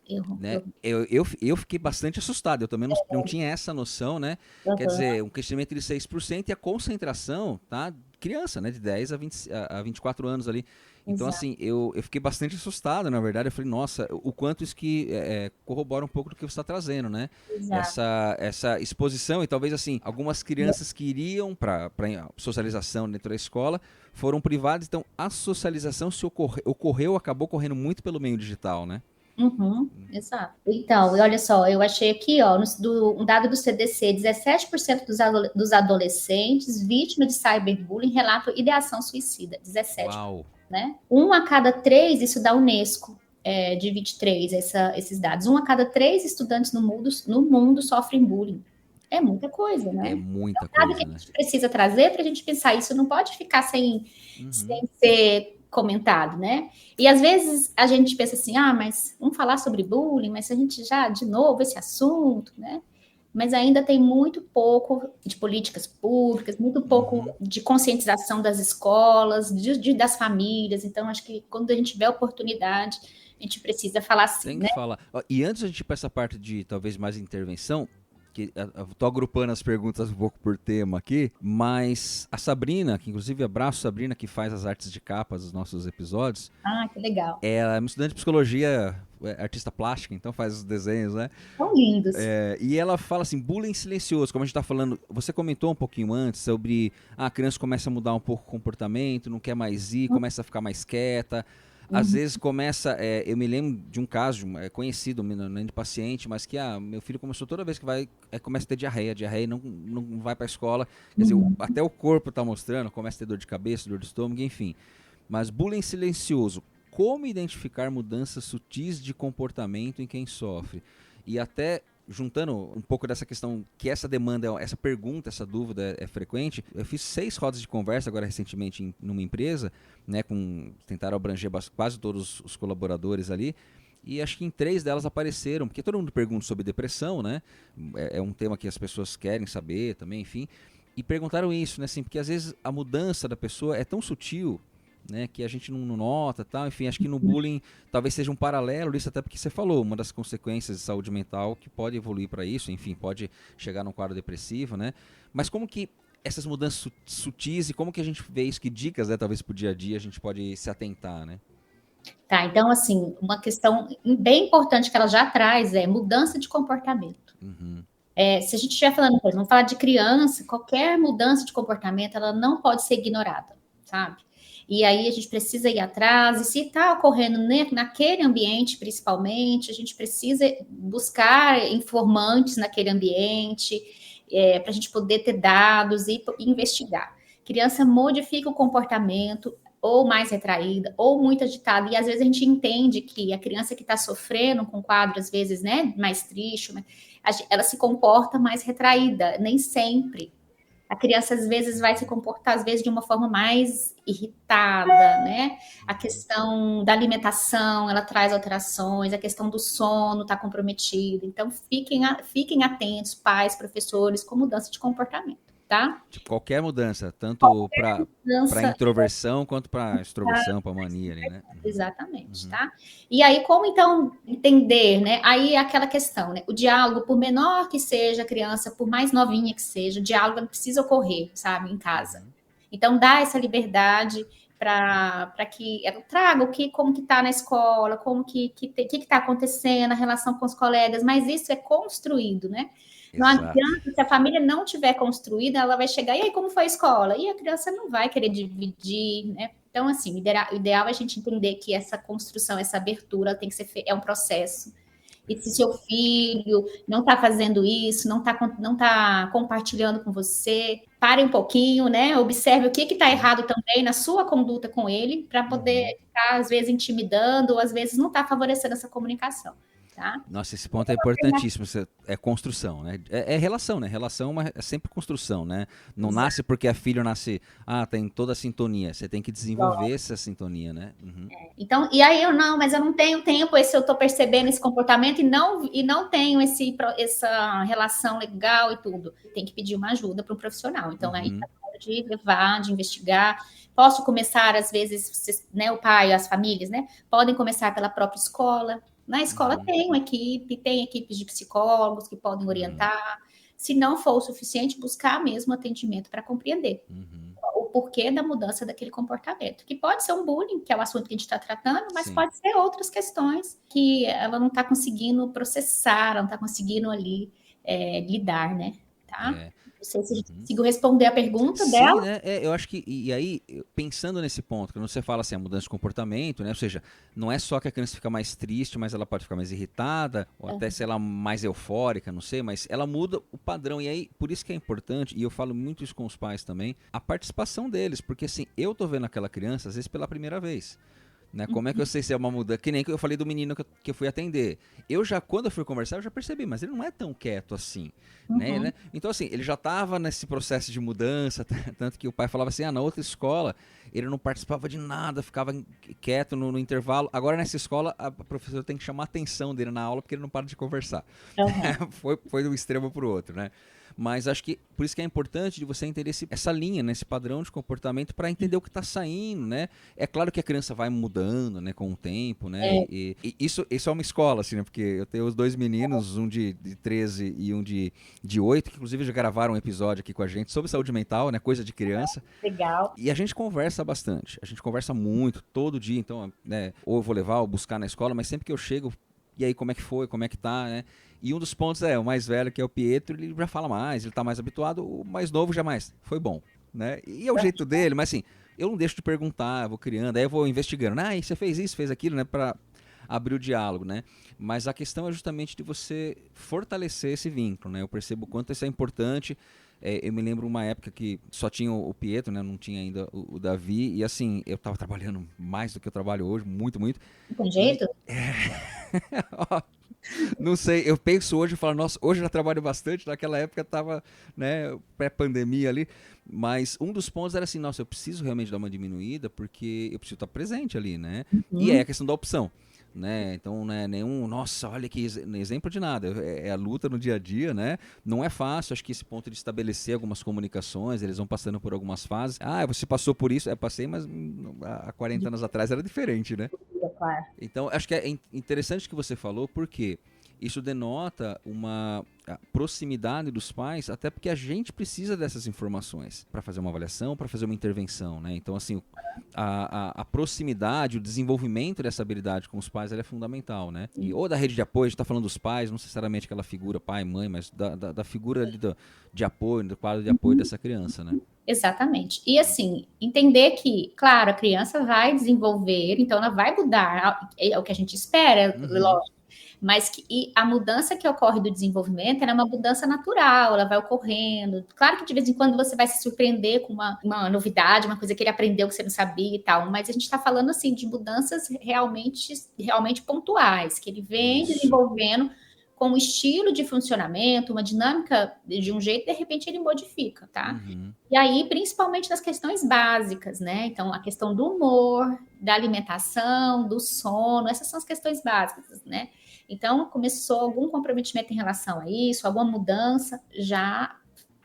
Eu fiquei bastante assustado, eu também não tinha essa noção, né? Quer dizer, um crescimento de 6% e a concentração, tá? criança, né? De 10 a 24 anos ali. Então, Exato. assim, eu fiquei bastante assustado, na verdade. Eu falei, nossa, o quanto isso que corrobora um pouco do que você está trazendo, né? Exato. Essa exposição e talvez, assim, algumas crianças que iriam para socialização dentro da escola foram privadas. Então, a socialização se acabou correndo muito pelo meio digital, né? Exato. Então, e olha só, eu achei aqui, ó, um dado do CDC, 17% dos adolescentes vítimas de cyberbullying relatam ideação suicida. 17%. Uau! Né? 1 a cada 3, isso da Unesco, de 23, esses dados. 1 a cada 3 estudantes no mundo sofrem bullying. É muita coisa, né? É muita então, coisa, que né? a gente precisa trazer para a gente pensar, isso não pode ficar sem ser comentado, né? E às vezes a gente pensa assim, mas vamos falar sobre bullying, mas a gente já, de novo, esse assunto, né? Mas ainda tem muito pouco de políticas públicas, muito pouco de conscientização das escolas, das famílias. Então, acho que quando a gente tiver oportunidade, a gente precisa falar assim, Tem né? que falar. E antes a gente ir para essa parte de talvez mais intervenção, que eu tô agrupando as perguntas um pouco por tema aqui, mas a Sabrina, que inclusive abraço a Sabrina, que faz as artes de capa dos nossos episódios. Que legal. Ela é uma estudante de psicologia, artista plástica, então faz os desenhos, né? São lindos. E ela fala assim, bullying silencioso, como a gente tá falando, você comentou um pouquinho antes sobre a criança começa a mudar um pouco o comportamento, não quer mais ir, começa a ficar mais quieta. Às vezes começa, eu me lembro de um caso conhecido, nem de paciente, mas que meu filho começou toda vez que vai, começa a ter diarreia e não vai para a escola. Quer dizer, até o corpo está mostrando, começa a ter dor de cabeça, dor de estômago, enfim. Mas bullying silencioso, como identificar mudanças sutis de comportamento em quem sofre? E até juntando um pouco dessa questão que essa demanda, essa pergunta, essa dúvida é frequente, eu fiz 6 rodas de conversa agora recentemente numa empresa, né, tentaram abranger quase todos os colaboradores ali, e acho que em 3 delas apareceram, porque todo mundo pergunta sobre depressão, né, é um tema que as pessoas querem saber também, enfim, e perguntaram isso, né, assim, porque às vezes a mudança da pessoa é tão sutil, né, que a gente não nota, tal. Enfim, acho que no bullying talvez seja um paralelo isso, até porque você falou, uma das consequências de saúde mental que pode evoluir para isso, enfim, pode chegar num quadro depressivo, né? Mas como que essas mudanças sutis e como que a gente vê isso, que dicas, né, talvez pro dia a dia a gente pode se atentar, né? Tá, então assim, uma questão bem importante que ela já traz é mudança de comportamento. Se a gente estiver falando, por exemplo, vamos falar de criança, qualquer mudança de comportamento, ela não pode ser ignorada, sabe? E aí a gente precisa ir atrás, e se está ocorrendo naquele ambiente, principalmente, a gente precisa buscar informantes naquele ambiente, para a gente poder ter dados e investigar. Criança modifica o comportamento, ou mais retraída, ou muito agitada, e às vezes a gente entende que a criança que está sofrendo com quadro, às vezes, né, mais triste, ela se comporta mais retraída, nem sempre. A criança, às vezes, vai se comportar, às vezes, de uma forma mais irritada, né? A questão da alimentação, ela traz alterações, a questão do sono está comprometida. Então, fiquem atentos, pais, professores, com mudança de comportamento, tá? Tipo, qualquer mudança, tanto para introversão quanto para extroversão, para mania ali, né? Exatamente, tá? E aí, como então entender, né? Aí aquela questão, né? O diálogo, por menor que seja a criança, por mais novinha que seja, o diálogo não precisa ocorrer, sabe, em casa. Então, dá essa liberdade para que ela traga como que está na escola, como que está acontecendo, a relação com os colegas, mas isso é construído, né? Não adianta, se a família não tiver construída, ela vai chegar, e aí, como foi a escola? E a criança não vai querer dividir, né? Então, assim, o ideal é a gente entender que essa construção, essa abertura tem que ser é um processo. E se seu filho não está fazendo isso, não tá compartilhando com você, pare um pouquinho, né? Observe o que está errado também na sua conduta com ele, para poder estar, às vezes, intimidando, ou às vezes não está favorecendo essa comunicação. Tá? Nossa, esse ponto é importantíssimo. É construção, né? É relação, né? Relação é sempre construção, né? Não Exato. Nasce porque a filho nasce, tem toda a sintonia. Você tem que desenvolver essa sintonia, né? Então, e aí mas eu não tenho tempo, eu estou percebendo esse comportamento e não tenho essa relação legal e tudo. Tem que pedir uma ajuda para um profissional. Então, aí tá na hora de levar, de investigar. Posso começar, às vezes, né, o pai, as famílias, né? Podem começar pela própria escola. Na escola tem equipes de psicólogos que podem orientar. Se não for o suficiente, buscar mesmo atendimento para compreender porquê da mudança daquele comportamento. Que pode ser um bullying, que é o assunto que a gente está tratando, mas Sim. pode ser outras questões que ela não está conseguindo processar, ela não está conseguindo ali lidar, né? Tá? Não sei se a gente conseguiu responder a pergunta dela. Sim, né? Eu acho que, e aí, pensando nesse ponto, quando você fala assim, a mudança de comportamento, né? Ou seja, não é só que a criança fica mais triste, mas ela pode ficar mais irritada, ou até, sei lá, mais eufórica, não sei, mas ela muda o padrão. E aí, por isso que é importante, e eu falo muito isso com os pais também, a participação deles, porque assim, eu tô vendo aquela criança, às vezes, pela primeira vez. Né? Como é que eu sei se é uma mudança? Que nem que eu falei do menino que eu fui atender. Quando eu fui conversar, eu já percebi, mas ele não é tão quieto assim. Né? Então, assim, ele já estava nesse processo de mudança, tanto que o pai falava assim, na outra escola, ele não participava de nada, ficava quieto no intervalo. Agora, nessa escola, a professora tem que chamar a atenção dele na aula, porque ele não para de conversar. Foi de um extremo para o outro, né? Mas acho que por isso que é importante de você entender essa linha, né, esse padrão de comportamento para entender o que está saindo, né? É claro que a criança vai mudando, né, com o tempo, né? E isso é uma escola, assim, né? Porque eu tenho os dois meninos, um de 13 e um de 8, que inclusive já gravaram um episódio aqui com a gente sobre saúde mental, né? Coisa de criança. Legal. E a gente conversa bastante, a gente conversa muito, todo dia, então, né? Ou eu vou levar ou buscar na escola, mas sempre que eu chego, e aí como é que foi, como é que tá, né? E um dos pontos o mais velho, que é o Pietro, ele já fala mais, ele tá mais habituado, o mais novo jamais. Foi bom, né? E é o jeito dele, mas assim, eu não deixo de perguntar, eu vou criando, aí eu vou investigando. E você fez isso, fez aquilo, né? Pra abrir o diálogo, né? Mas a questão é justamente de você fortalecer esse vínculo, né? Eu percebo o quanto isso é importante. Eu me lembro uma época que só tinha o Pietro, né? Não tinha ainda o Davi. E assim, eu tava trabalhando mais do que eu trabalho hoje, muito, muito. Com jeito? Não sei, eu penso hoje e falo, nossa, hoje eu já trabalho bastante, naquela época tava, né, pré-pandemia ali, mas um dos pontos era assim, nossa, eu preciso realmente dar uma diminuída, porque eu preciso estar presente ali, né? E aí a questão da opção, né? Então, não é nenhum, nossa, olha que exemplo de nada, é a luta no dia a dia, né? Não é fácil, acho que esse ponto de estabelecer algumas comunicações, eles vão passando por algumas fases. Você passou por isso? Passei, mas há 40 anos atrás era diferente, né? Claro. Então, acho que é interessante que você falou, porque isso denota uma proximidade dos pais, até porque a gente precisa dessas informações para fazer uma avaliação, para fazer uma intervenção, né? Então, assim, a proximidade, o desenvolvimento dessa habilidade com os pais, ela é fundamental, né? Ou da rede de apoio, a gente está falando dos pais, não necessariamente aquela figura pai, mãe, mas da figura ali de apoio, do quadro de apoio dessa criança, né? Exatamente. E assim, entender que, claro, a criança vai desenvolver, então ela vai mudar, é o que a gente espera, lógico, mas a mudança que ocorre do desenvolvimento é uma mudança natural, ela vai ocorrendo. Claro que de vez em quando você vai se surpreender com uma novidade, uma coisa que ele aprendeu que você não sabia e tal, mas a gente está falando assim de mudanças realmente pontuais, que ele vem desenvolvendo com um estilo de funcionamento, uma dinâmica de um jeito, de repente ele modifica, tá? E aí, principalmente nas questões básicas, né? Então, a questão do humor, da alimentação, do sono, essas são as questões básicas, né? Então, começou algum comprometimento em relação a isso, alguma mudança, já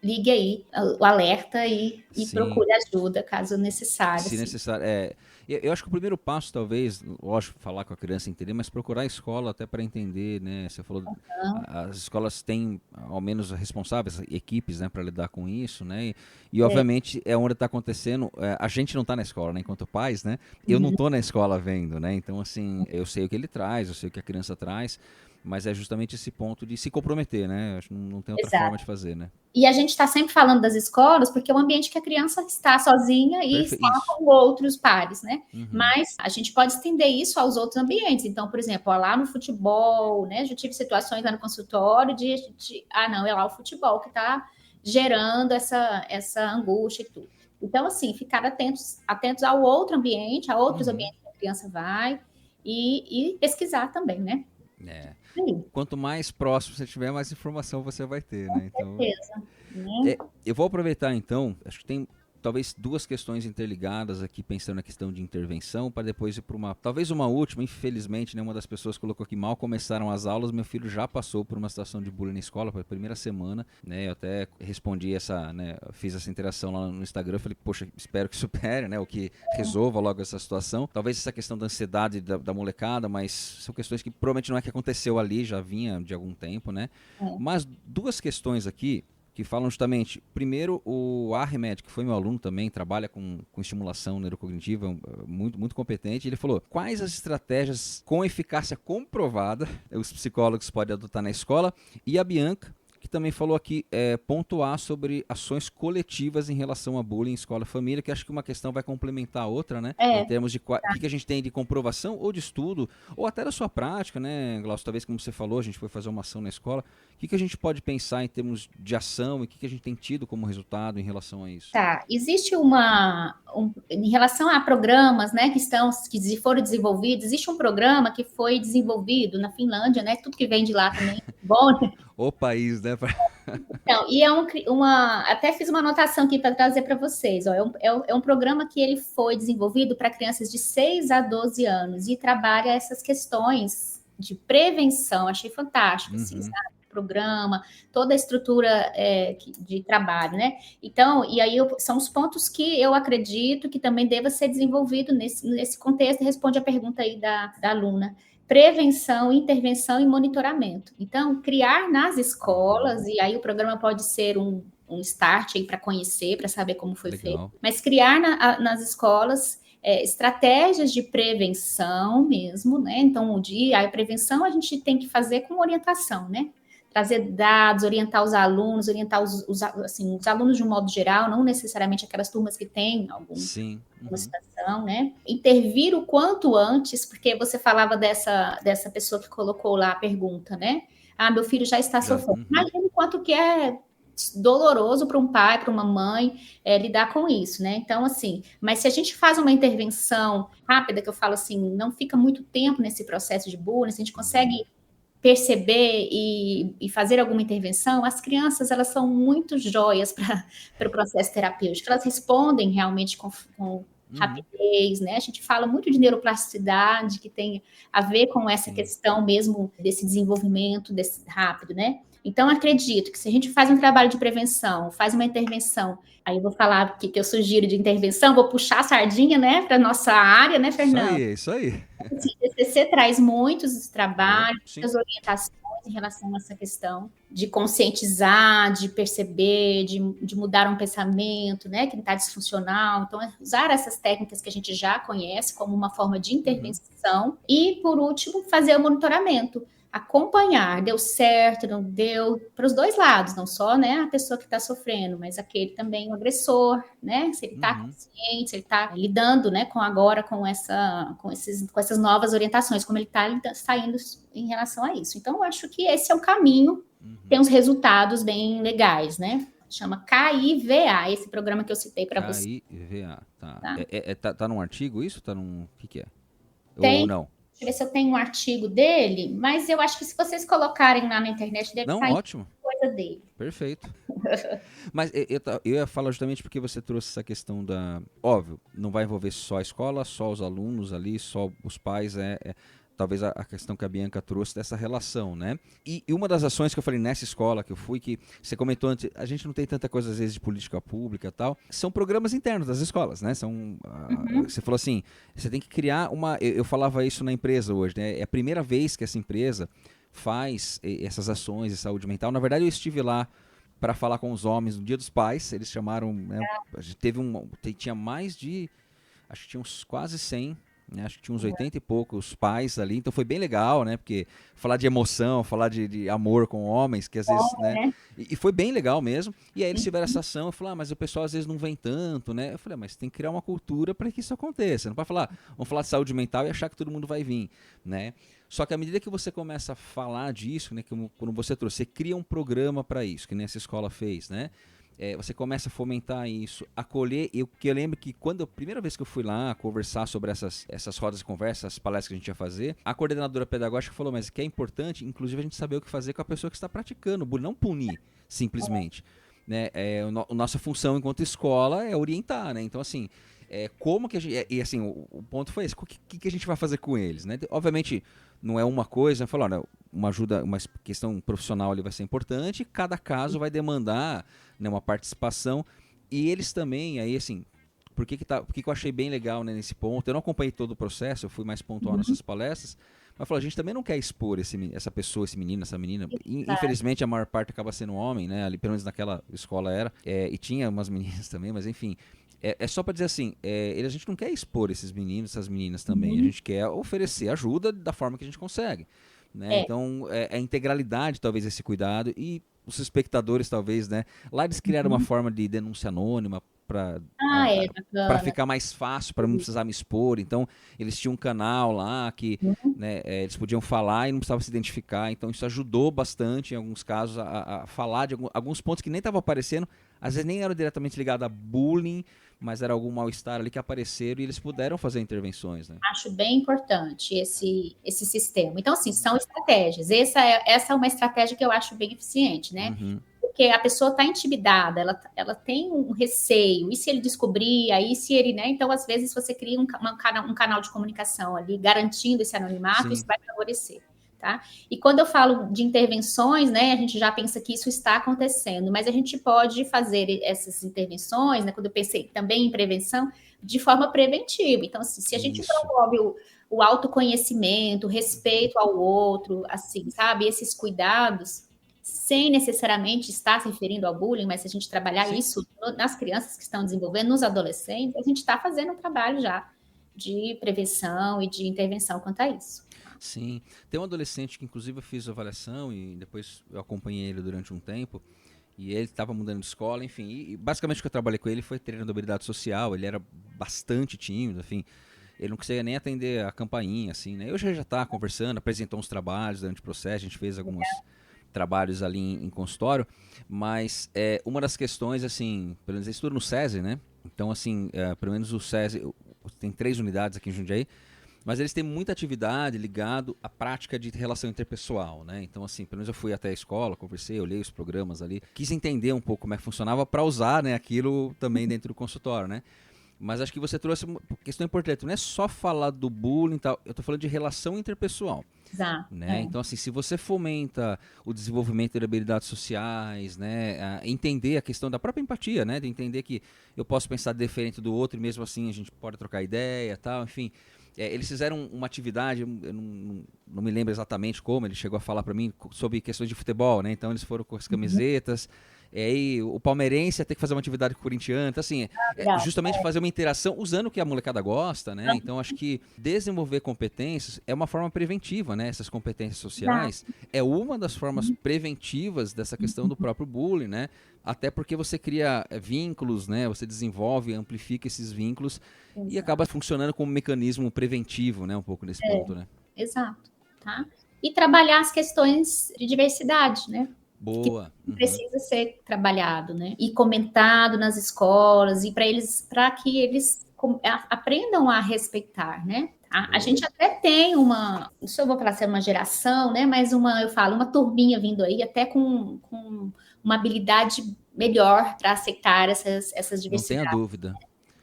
ligue aí o alerta e procure ajuda, caso necessário. Se necessário, eu acho que o primeiro passo, talvez, lógico, falar com a criança, entender, mas procurar a escola até para entender, né? Você falou, as escolas têm, ao menos, responsáveis, equipes, né, para lidar com isso, né? E obviamente, é onde está acontecendo, a gente não está na escola, né, enquanto pais, né? Eu não estou na escola vendo, né? Então, assim, eu sei o que ele traz, eu sei o que a criança traz, mas é justamente esse ponto de se comprometer, né? Acho que não tem outra forma de fazer, né? E a gente está sempre falando das escolas, porque é um ambiente que a criança está sozinha e está com outros pares, né? Mas a gente pode estender isso aos outros ambientes. Então, por exemplo, lá no futebol, né? Já tive situações lá no consultório não, é lá o futebol que está gerando essa angústia e tudo. Então, assim, ficar atentos ao outro ambiente, a outros ambientes que a criança vai e pesquisar também, né? Quanto mais próximo você tiver, mais informação você vai ter, né? Então, com certeza. Eu vou aproveitar então, acho que tem talvez duas questões interligadas aqui, pensando na questão de intervenção, para depois ir para talvez uma última, infelizmente, né, uma das pessoas colocou que mal começaram as aulas, meu filho já passou por uma situação de bullying na escola, foi a primeira semana, né, eu até respondi fiz essa interação lá no Instagram, falei, poxa, espero que supere, né, ou que resolva logo essa situação, talvez essa questão da ansiedade da molecada, mas são questões que provavelmente não é que aconteceu ali, já vinha de algum tempo, né, mas duas questões aqui, que falam justamente, primeiro o Ahmed, que foi meu aluno também, trabalha com estimulação neurocognitiva, muito, muito competente, ele falou, quais as estratégias com eficácia comprovada os psicólogos podem adotar na escola, e a Bianca, que também falou aqui, pontuar sobre ações coletivas em relação a bullying, escola e família, que acho que uma questão vai complementar a outra, né? Em termos de o que a gente tem de comprovação ou de estudo, ou até da sua prática, né, Glaucio? Talvez, como você falou, a gente foi fazer uma ação na escola. O que a gente pode pensar em termos de ação e o que a gente tem tido como resultado em relação a isso? Tá, existe em relação a programas, né, que foram desenvolvidos, existe um programa que foi desenvolvido na Finlândia, né, tudo que vem de lá também, bom. O país, né? Então, e até fiz uma anotação aqui para trazer para vocês, ó, é um programa que ele foi desenvolvido para crianças de 6 a 12 anos e trabalha essas questões de prevenção, achei fantástico, assim, sabe? Programa, toda a estrutura de trabalho, né? Então, e aí são os pontos que eu acredito que também deva ser desenvolvido nesse contexto, responde a pergunta aí da aluna. Prevenção, intervenção e monitoramento. Então, criar nas escolas, e aí o programa pode ser um start aí para conhecer, para saber como foi feito, mas criar nas escolas estratégias de prevenção mesmo, né? Então, a prevenção a gente tem que fazer com orientação, né? Trazer dados, orientar os alunos, orientar os alunos de um modo geral, não necessariamente aquelas turmas que têm alguma situação, né? Intervir o quanto antes, porque você falava dessa pessoa que colocou lá a pergunta, né? Ah, meu filho já está sofrendo. Imagina o quanto que é doloroso para um pai, para uma mãe, lidar com isso, né? Então, assim, mas se a gente faz uma intervenção rápida, que eu falo assim, não fica muito tempo nesse processo de bullying, se a gente consegue perceber e fazer alguma intervenção, as crianças, elas são muito joias para o processo terapêutico, elas respondem realmente com rapidez, né? A gente fala muito de neuroplasticidade, que tem a ver com essa questão mesmo desse desenvolvimento rápido, né? Então, acredito que se a gente faz um trabalho de prevenção, faz uma intervenção, aí eu vou falar o que eu sugiro de intervenção, vou puxar a sardinha, né, para nossa área, né, Fernando? Isso aí. O TCC traz muitos trabalhos, muitas orientações em relação a essa questão de conscientizar, de perceber, de mudar um pensamento, né, que está disfuncional. Então, usar essas técnicas que a gente já conhece como uma forma de intervenção. E, por último, fazer o monitoramento. Acompanhar, deu certo, não deu, para os dois lados, não só, né, a pessoa que está sofrendo, mas aquele também, o agressor, né, se ele está consciente, se ele está lidando, né, com essas novas orientações, como ele está saindo em relação a isso. Então, eu acho que esse é o caminho, tem uns resultados bem legais, né, chama KIVA, esse programa que eu citei para você. KIVA, tá num artigo isso? Tá num, o que é? Tem. Ou não? Deixa eu ver se eu tenho um artigo dele, mas eu acho que se vocês colocarem lá na internet, deve sair ótimo. Coisa dele. Perfeito. Mas eu ia falar justamente porque você trouxe essa questão da... Óbvio, não vai envolver só a escola, só os alunos ali, só os pais, talvez a questão que a Bianca trouxe dessa relação, né? E uma das ações que eu falei nessa escola que eu fui, que você comentou antes, a gente não tem tanta coisa às vezes de política pública e tal, são programas internos das escolas, né? Você falou assim, você tem que criar eu falava isso na empresa hoje, né? É a primeira vez que essa empresa faz essas ações de saúde mental. Na verdade, eu estive lá para falar com os homens no Dia dos Pais, eles chamaram, né? A gente tinha mais de, acho que tinha uns quase 100, né, acho que tinha uns 80 e poucos pais ali, então foi bem legal, né? Porque falar de emoção, falar de amor com homens, que às vezes, né? E foi bem legal mesmo. E aí eles tiveram essa ação, eu falei, mas o pessoal às vezes não vem tanto, né? Eu falei, mas tem que criar uma cultura para que isso aconteça. Não pode falar, vamos falar de saúde mental e achar que todo mundo vai vir, né? Só que à medida que você começa a falar disso, né? Quando você trouxe, você cria um programa para isso, que nem essa escola fez, né? Você começa a fomentar isso, acolher. Eu lembro que a primeira vez que eu fui lá conversar sobre essas rodas de conversa, as palestras que a gente ia fazer, a coordenadora pedagógica falou, mas que é importante, inclusive, a gente saber o que fazer com a pessoa que está praticando, não punir, simplesmente. Né? A nossa função enquanto escola é orientar, né? Então, assim, como que a gente... E, assim, o ponto foi esse, o que a gente vai fazer com eles, né? Obviamente, não é uma coisa, falar, olha, uma ajuda, uma questão profissional ali vai ser importante, cada caso vai demandar, né, uma participação, e eles também, aí assim, por que eu achei bem legal, né, nesse ponto, eu não acompanhei todo o processo, eu fui mais pontual nessas palestras, Mas falou, a gente também não quer expor essa pessoa, esse menino, essa menina. Infelizmente, a maior parte acaba sendo homem, né? Ali, pelo menos naquela escola era. E tinha umas meninas também, mas enfim. É só para dizer assim, a gente não quer expor esses meninos, essas meninas também. A gente quer oferecer ajuda da forma que a gente consegue. Né? Então, a integralidade, talvez, esse cuidado. E os espectadores, talvez, né? Lá eles criaram uma forma de denúncia anônima para ficar mais fácil, para não precisar me expor. Então, eles tinham um canal lá que né, eles podiam falar e não precisavam se identificar. Então, isso ajudou bastante, em alguns casos, a falar de alguns pontos que nem estavam aparecendo. Às vezes nem eram diretamente ligados a bullying, mas era algum mal-estar ali que apareceram e eles puderam fazer intervenções. Né? Acho bem importante esse sistema. Então, assim, são estratégias. Essa é uma estratégia que eu acho bem eficiente, né? Porque a pessoa está intimidada, ela tem um receio, e se ele descobrir, aí se ele, né? Então, às vezes, você cria um canal de comunicação ali, garantindo esse anonimato, isso vai favorecer, tá? E quando eu falo de intervenções, né, a gente já pensa que isso está acontecendo, mas a gente pode fazer essas intervenções, né, quando eu pensei também em prevenção, de forma preventiva. Então, assim, se a gente promove o autoconhecimento, o respeito ao outro, assim, sabe, esses cuidados, sem necessariamente estar se referindo ao bullying, mas se a gente trabalhar isso nas crianças que estão desenvolvendo, nos adolescentes, a gente está fazendo um trabalho já de prevenção e de intervenção quanto a isso. Sim. Tem um adolescente que, inclusive, eu fiz avaliação e depois eu acompanhei ele durante um tempo. E ele estava mudando de escola, enfim. E basicamente o que eu trabalhei com ele foi treinando habilidade social. Ele era bastante tímido, enfim. Ele não conseguia nem atender a campainha, assim, né? Eu já estava conversando, apresentou uns trabalhos durante o processo. A gente fez alguns trabalhos ali em consultório. Mas uma das questões, assim, pelo menos eu estudo no SESI, né? Então, assim, pelo menos o SESI tem 3 unidades aqui em Jundiaí. Mas eles têm muita atividade ligado à prática de relação interpessoal, né? Então, assim, pelo menos eu fui até a escola, conversei, olhei os programas ali, quis entender um pouco como é que funcionava para usar, né, aquilo também dentro do consultório, né? Mas acho que você trouxe uma questão importante, não é só falar do bullying e tal, eu tô falando de relação interpessoal. Exato. Né? Então, assim, se você fomenta o desenvolvimento de habilidades sociais, né, entender a questão da própria empatia, né, de entender que eu posso pensar diferente do outro e mesmo assim a gente pode trocar ideia, tal, enfim. Eles fizeram uma atividade, eu não me lembro exatamente como, ele chegou a falar para mim sobre questões de futebol, né? Então eles foram com as camisetas, aí o palmeirense ia ter que fazer uma atividade com o corintiano, então assim, justamente fazer uma interação usando o que a molecada gosta, né? Então acho que desenvolver competências é uma forma preventiva, né? Essas competências sociais é uma das formas preventivas dessa questão do próprio bullying, né? Até porque você cria vínculos, né? Você desenvolve, amplifica esses vínculos e acaba funcionando como um mecanismo preventivo, né? Um pouco nesse ponto, né? Exato, tá? E trabalhar as questões de diversidade, né? Boa. Que precisa ser trabalhado, né? E comentado nas escolas e para que eles aprendam a respeitar, né? A gente até tem isso eu vou falar se é uma geração, né? Mas uma turminha vindo aí até com uma habilidade melhor para aceitar essas diversidades. Não tenha dúvida.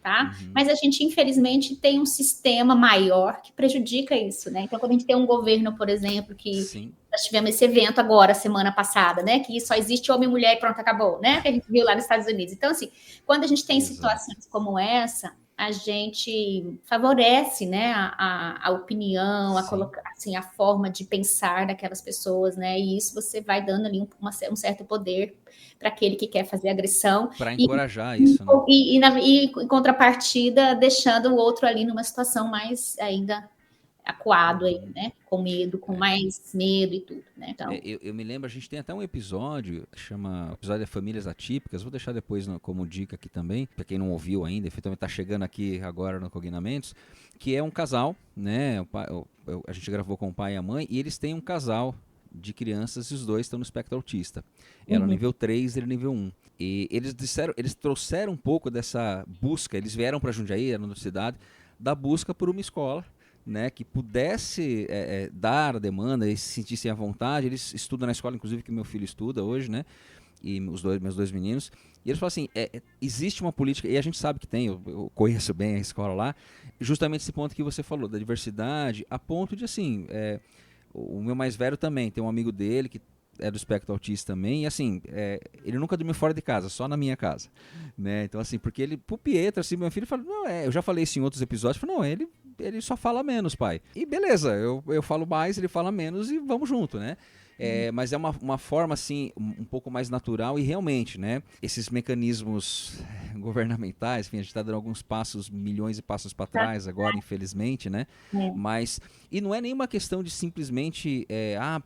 Tá? Mas a gente, infelizmente, tem um sistema maior que prejudica isso, né? Então, quando a gente tem um governo, por exemplo, que nós tivemos esse evento agora, semana passada, né? Que só existe homem e mulher e pronto, acabou, né? Que a gente viu lá nos Estados Unidos. Então, assim, quando a gente tem situações como essa, a gente favorece, né, a opinião, assim, a forma de pensar daquelas pessoas, né? E isso você vai dando ali um certo poder para aquele que quer fazer agressão. Para encorajar isso, né? E em contrapartida, deixando o outro ali numa situação mais ainda acuado aí, né? Com medo, com mais medo e tudo, né? Então... eu me lembro, a gente tem até um episódio, chama episódio de Famílias Atípicas, vou deixar depois como dica aqui também, para quem não ouviu ainda, efetivamente está chegando aqui agora no Cognamentos, que é um casal, né? A gente gravou com o pai e a mãe, e eles têm um casal de crianças e os dois estão no espectro autista. Ela no nível 3, ele no nível 1. E eles trouxeram um pouco dessa busca, eles vieram para Jundiaí, na universidade, da busca por uma escola, né, que pudesse dar a demanda e se sentissem à vontade. Eles estudam na escola, inclusive, que meu filho estuda hoje, né, e meus dois meninos, e eles falam assim, existe uma política, e a gente sabe que tem, eu conheço bem a escola lá, justamente esse ponto que você falou, da diversidade, a ponto de, assim, o meu mais velho também, tem um amigo dele que é do espectro autista também, e assim, ele nunca dormiu fora de casa, só na minha casa, né, então assim, porque pro Pietro, assim, meu filho fala, não, eu já falei isso em outros episódios, falou, não, ele ele só fala menos, pai. E beleza, eu falo mais, ele fala menos e vamos junto, né? Mas é uma forma, assim, um pouco mais natural e realmente, né? Esses mecanismos governamentais, enfim, a gente está dando alguns passos, milhões de passos para trás agora, infelizmente, né? Mas, e não é nenhuma questão de simplesmente,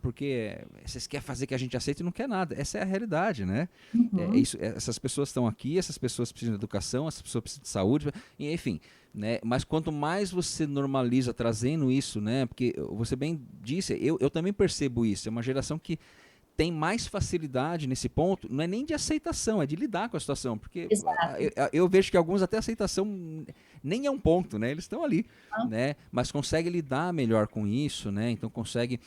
porque vocês querem fazer que a gente aceite e não quer nada. Essa é a realidade, né? Essas pessoas estão aqui, essas pessoas precisam de educação, essas pessoas precisam de saúde, enfim. Né? Mas quanto mais você normaliza trazendo isso, né? Porque você bem disse, eu também percebo isso, é uma geração que tem mais facilidade nesse ponto, não é nem de aceitação, é de lidar com a situação, porque eu vejo que alguns até aceitação nem é um ponto, né? Eles estão ali, né? Mas consegue lidar melhor com isso, né? Então consegue,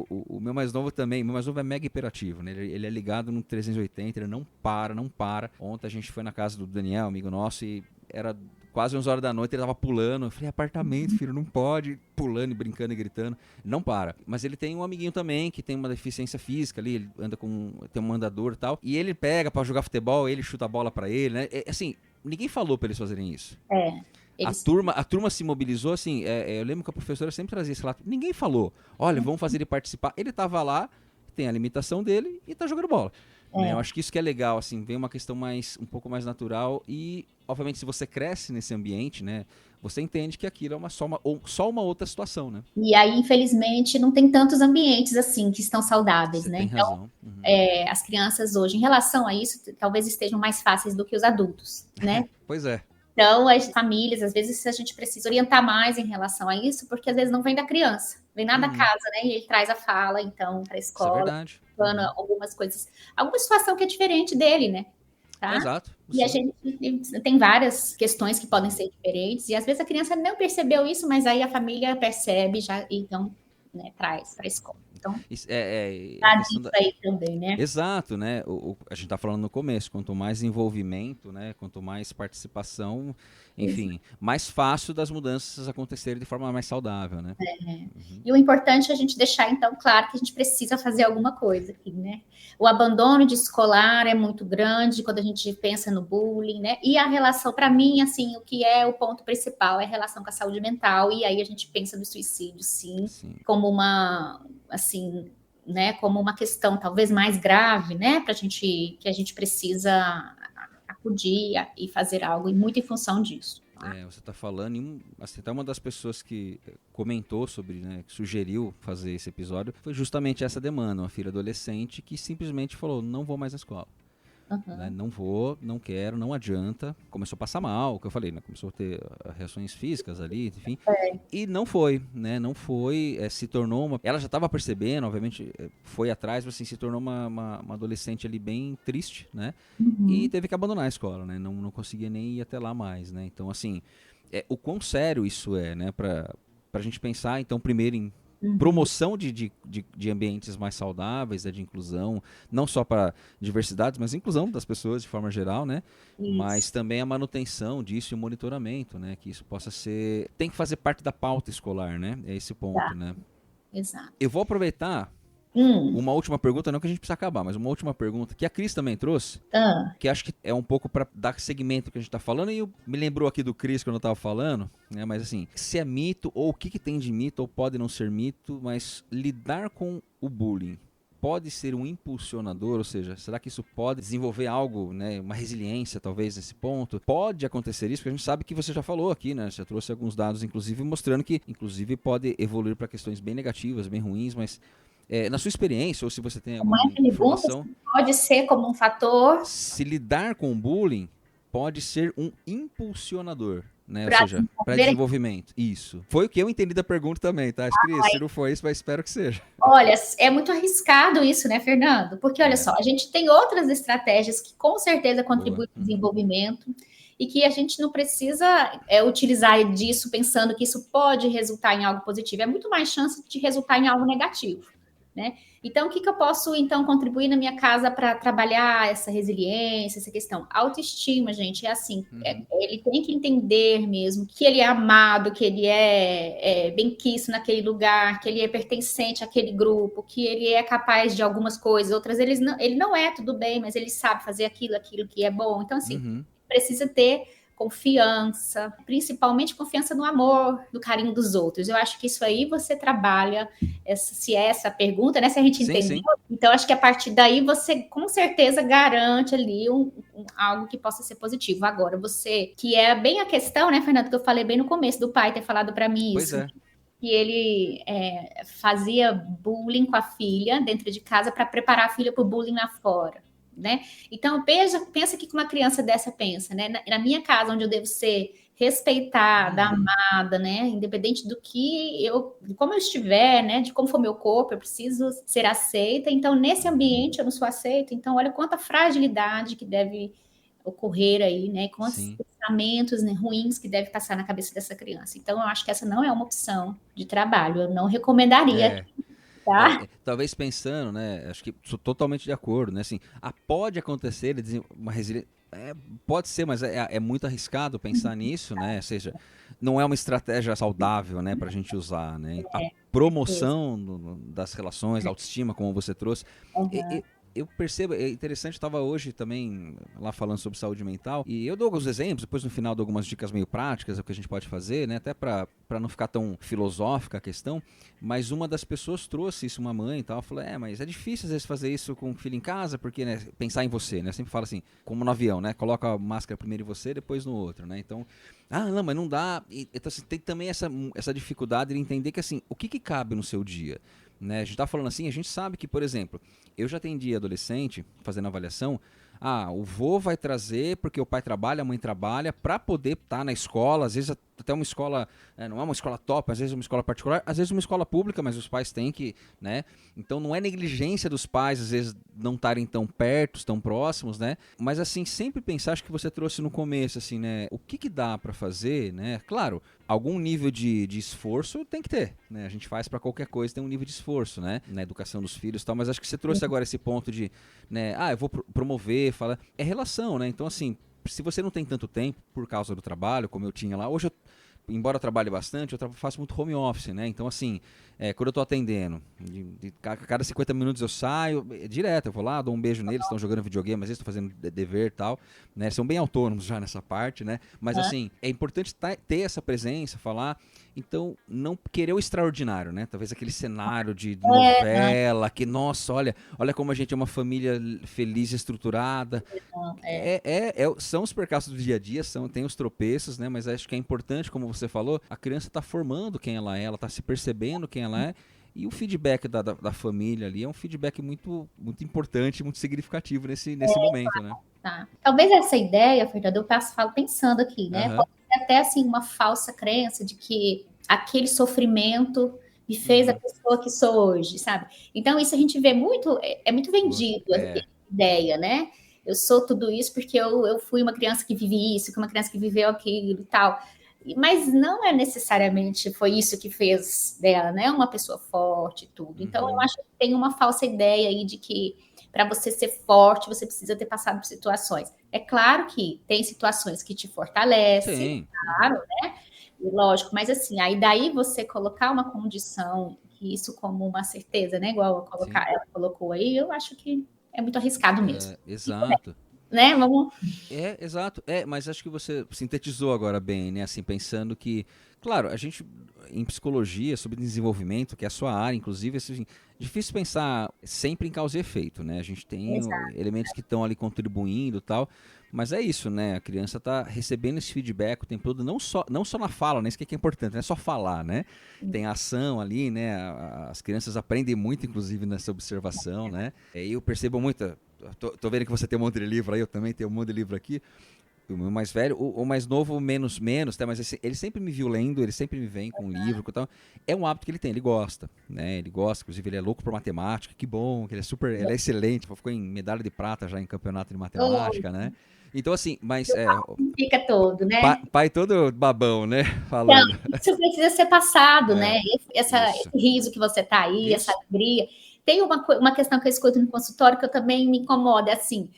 o meu mais novo também, meu mais novo é mega hiperativo, né? Ele é ligado no 380, ele não para. Ontem a gente foi na casa do Daniel, amigo nosso, e era quase 11 horas da noite, ele tava pulando. Eu falei, apartamento, filho, não pode. Pulando e brincando e gritando. Não para. Mas ele tem um amiguinho também, que tem uma deficiência física ali, ele anda tem um andador e tal. E ele pega pra jogar futebol, ele chuta a bola pra ele, né? Assim, ninguém falou pra eles fazerem isso. A turma se mobilizou, assim, eu lembro que a professora sempre trazia esse relato. Ninguém falou, olha, vamos fazer ele participar. Ele tava lá, tem a limitação dele e tá jogando bola. Né? Eu acho que isso que é legal, assim, vem uma questão um pouco mais natural e, obviamente, se você cresce nesse ambiente, né, você entende que aquilo é só uma outra situação, né? E aí, infelizmente, não tem tantos ambientes, assim, que estão saudáveis, você né? Tem razão. As crianças hoje, em relação a isso, talvez estejam mais fáceis do que os adultos, né? Pois é. Então, as famílias, às vezes, a gente precisa orientar mais em relação a isso, porque às vezes não vem da criança, vem lá da casa, né? E ele traz a fala, então, para a escola. Isso é verdade. Algumas coisas, alguma situação que é diferente dele, né? Tá? Exato. E a gente tem várias questões que podem ser diferentes, e às vezes a criança não percebeu isso, mas aí a família percebe já, então, né, traz para a escola. Então, isso aí também, né? Exato, né? A gente tá falando no começo, quanto mais envolvimento, né? Quanto mais participação, enfim, mais fácil das mudanças acontecerem de forma mais saudável, né? E o importante é a gente deixar, então, claro que a gente precisa fazer alguma coisa aqui, né? O abandono de escolar é muito grande quando a gente pensa no bullying, né? E a relação, para mim, assim, o que é o ponto principal é a relação com a saúde mental, e aí a gente pensa no suicídio, sim. Como uma, assim, né, como uma questão talvez mais grave, né, que a gente precisa acudir e fazer algo, e muito em função disso. Você está falando, assim, até uma das pessoas que comentou sobre, né, que sugeriu fazer esse episódio, foi justamente essa demanda, uma filha adolescente que simplesmente falou, não vou mais à escola. Né, não vou, não quero, não adianta. Começou a passar mal, o que eu falei, né? Começou a ter reações físicas ali, enfim. E não foi, né? Não foi, se tornou ela já estava percebendo, obviamente, foi atrás, mas assim, se tornou uma adolescente ali bem triste, né? E teve que abandonar a escola, né? Não conseguia nem ir até lá mais, né? Então, assim, o quão sério isso é, né? Pra gente pensar, então, primeiro em promoção de ambientes mais saudáveis, de inclusão, não só para diversidades, mas inclusão das pessoas de forma geral, né? Mas também a manutenção disso e o monitoramento, né? Que isso possa ser... Tem que fazer parte da pauta escolar, né? É esse ponto, né? Exato. Eu vou aproveitar uma última pergunta, não que a gente precisa acabar, mas uma última pergunta que a Cris também trouxe, que acho que é um pouco para dar segmento que a gente está falando, e me lembrou aqui do Cris quando eu estava falando, né? Mas assim, se é mito, ou o que tem de mito, ou pode não ser mito, mas lidar com o bullying pode ser um impulsionador, ou seja, será que isso pode desenvolver algo, né, uma resiliência talvez nesse ponto? Pode acontecer isso, porque a gente sabe que você já falou aqui, né, você trouxe alguns dados, inclusive, mostrando que, inclusive, pode evoluir para questões bem negativas, bem ruins, mas na sua experiência, ou se você tem alguma informação... Pode ser como um fator... Se lidar com o bullying pode ser um impulsionador, né? Ou seja, para desenvolvimento. Isso. Foi o que eu entendi da pergunta também, tá? Cris, se não foi isso, mas espero que seja. Olha, é muito arriscado isso, né, Fernando? Porque, olha só, a gente tem outras estratégias que com certeza contribuem para o desenvolvimento e que a gente não precisa utilizar disso pensando que isso pode resultar em algo positivo. É muito mais chance de resultar em algo negativo. Né? Então, o que eu posso, então, contribuir na minha casa para trabalhar essa resiliência, essa questão? Autoestima, gente, é assim, ele tem que entender mesmo que ele é amado, que ele é bem-quisto naquele lugar, que ele é pertencente àquele grupo, que ele é capaz de algumas coisas, outras ele não é, tudo bem, mas ele sabe fazer aquilo que é bom. Então, assim, precisa ter confiança, principalmente confiança no amor, no carinho dos outros. Eu acho que isso aí você trabalha, se é essa pergunta, né? Se a gente entendeu, então acho que a partir daí você com certeza garante ali algo que possa ser positivo. Agora, você, que é bem a questão, né, Fernando, que eu falei bem no começo, do pai ter falado para mim isso. Pois é. Que ele fazia bullying com a filha dentro de casa para preparar a filha para o bullying lá fora. Né? Então, pensa que uma criança dessa pensa, né? Na minha casa, onde eu devo ser respeitada, amada, né? Independente de como eu estiver, né? De como for meu corpo, eu preciso ser aceita. Então, nesse ambiente, eu não sou aceita. Então, olha quanta fragilidade que deve ocorrer aí, né? Quantos pensamentos, né, ruins que deve passar na cabeça dessa criança. Então, eu acho que essa não é uma opção de trabalho. Eu não recomendaria. Tá? Talvez pensando, né? Acho que sou totalmente de acordo, né? Assim, pode acontecer uma resiliência. Pode ser, mas é muito arriscado pensar nisso, né? Ou seja, não é uma estratégia saudável, né, pra gente usar, né? A promoção das relações, da autoestima, como você trouxe. Eu percebo, é interessante, eu estava hoje também lá falando sobre saúde mental, e eu dou alguns exemplos, depois no final dou algumas dicas meio práticas, o que a gente pode fazer, né, até para não ficar tão filosófica a questão, mas uma das pessoas trouxe isso, uma mãe e tal, falou, mas é difícil às vezes fazer isso com o filho em casa, porque, né, pensar em você, né, eu sempre falo assim, como no avião, né, coloca a máscara primeiro em você, depois no outro, né, então, não, mas não dá, então assim, tem também essa dificuldade de entender que, assim, o que cabe no seu dia? Né? A gente tá falando assim, a gente sabe que, por exemplo, eu já atendi adolescente fazendo avaliação, o vô vai trazer porque o pai trabalha, a mãe trabalha, para poder estar na escola, às vezes até uma escola, não é uma escola top, às vezes uma escola particular, às vezes uma escola pública, mas os pais têm que, né? Então não é negligência dos pais, às vezes não estarem tão perto, tão próximos, né? Mas assim, sempre pensar, acho que você trouxe no começo, assim, né? O que dá para fazer, né? Claro, algum nível de esforço tem que ter, né? A gente faz para qualquer coisa, tem um nível de esforço, né? Na educação dos filhos e tal, mas acho que você trouxe agora esse ponto de, né? Eu vou promover, falar, é relação, né? Então assim, se você não tem tanto tempo por causa do trabalho, como eu tinha lá, hoje embora eu trabalhe bastante, eu faço muito home office, né? Então, assim, quando eu tô atendendo, cada 50 minutos eu saio, direto, eu vou lá, dou um beijo neles, estão jogando videogame, às vezes estou fazendo dever e tal, né? São bem autônomos já nessa parte, né? Mas, assim, é importante ter essa presença, falar, então, não querer o extraordinário, né? Talvez aquele cenário de novela, que, nossa, olha como a gente é uma família feliz e estruturada. São os percalços do dia a dia, tem os tropeços, né? Mas acho que é importante, como você falou, a criança está formando quem ela está se percebendo quem ela é, e o feedback da família ali é um feedback muito, muito importante, muito significativo nesse momento, né? Tá. Talvez essa ideia, Fernando, eu falo pensando aqui, né? Pode ser até assim uma falsa crença de que aquele sofrimento me fez a pessoa que sou hoje, sabe? Então isso a gente vê muito, é muito vendido essa ideia, né? Eu sou tudo isso porque eu fui uma criança que vive isso, que uma criança que viveu aquilo e tal. Mas não é necessariamente foi isso que fez dela, né? Uma pessoa forte e tudo. Então, eu acho que tem uma falsa ideia aí de que para você ser forte, você precisa ter passado por situações. É claro que tem situações que te fortalecem, claro, né? E lógico, mas assim, aí daí você colocar uma condição, que isso como uma certeza, né? Igual ela colocou aí, eu acho que é muito arriscado mesmo. Exato. Né? Vamos... exato. Mas acho que você sintetizou agora bem, né? Assim, pensando que, claro, a gente, em psicologia, sobre desenvolvimento, que é a sua área, inclusive, assim, difícil pensar sempre em causa e efeito, né? A gente tem elementos que estão ali contribuindo e tal, mas é isso, né? A criança está recebendo esse feedback o tempo todo, não só na fala, né? Isso que é importante, não é só falar, né? Tem a ação ali, né? As crianças aprendem muito, inclusive, nessa observação, né? E eu percebo muito... Tô vendo que você tem um monte de livro aí, eu também tenho um monte de livro aqui. O meu mais velho, o mais novo, menos, tá? Mas ele sempre me viu lendo, ele sempre me vem com um livro e tal. É um hábito que ele tem, ele gosta, né? Ele gosta, inclusive ele é louco por matemática, que bom, que ele é excelente, ficou em medalha de prata já em campeonato de matemática, né? Então, assim, mas... fica todo, né? Pai todo babão, né? Falando. Não, isso precisa ser passado, né? Esse riso que você tá aí, essa alegria... Tem uma questão que eu escuto no consultório que eu também me incomoda, assim.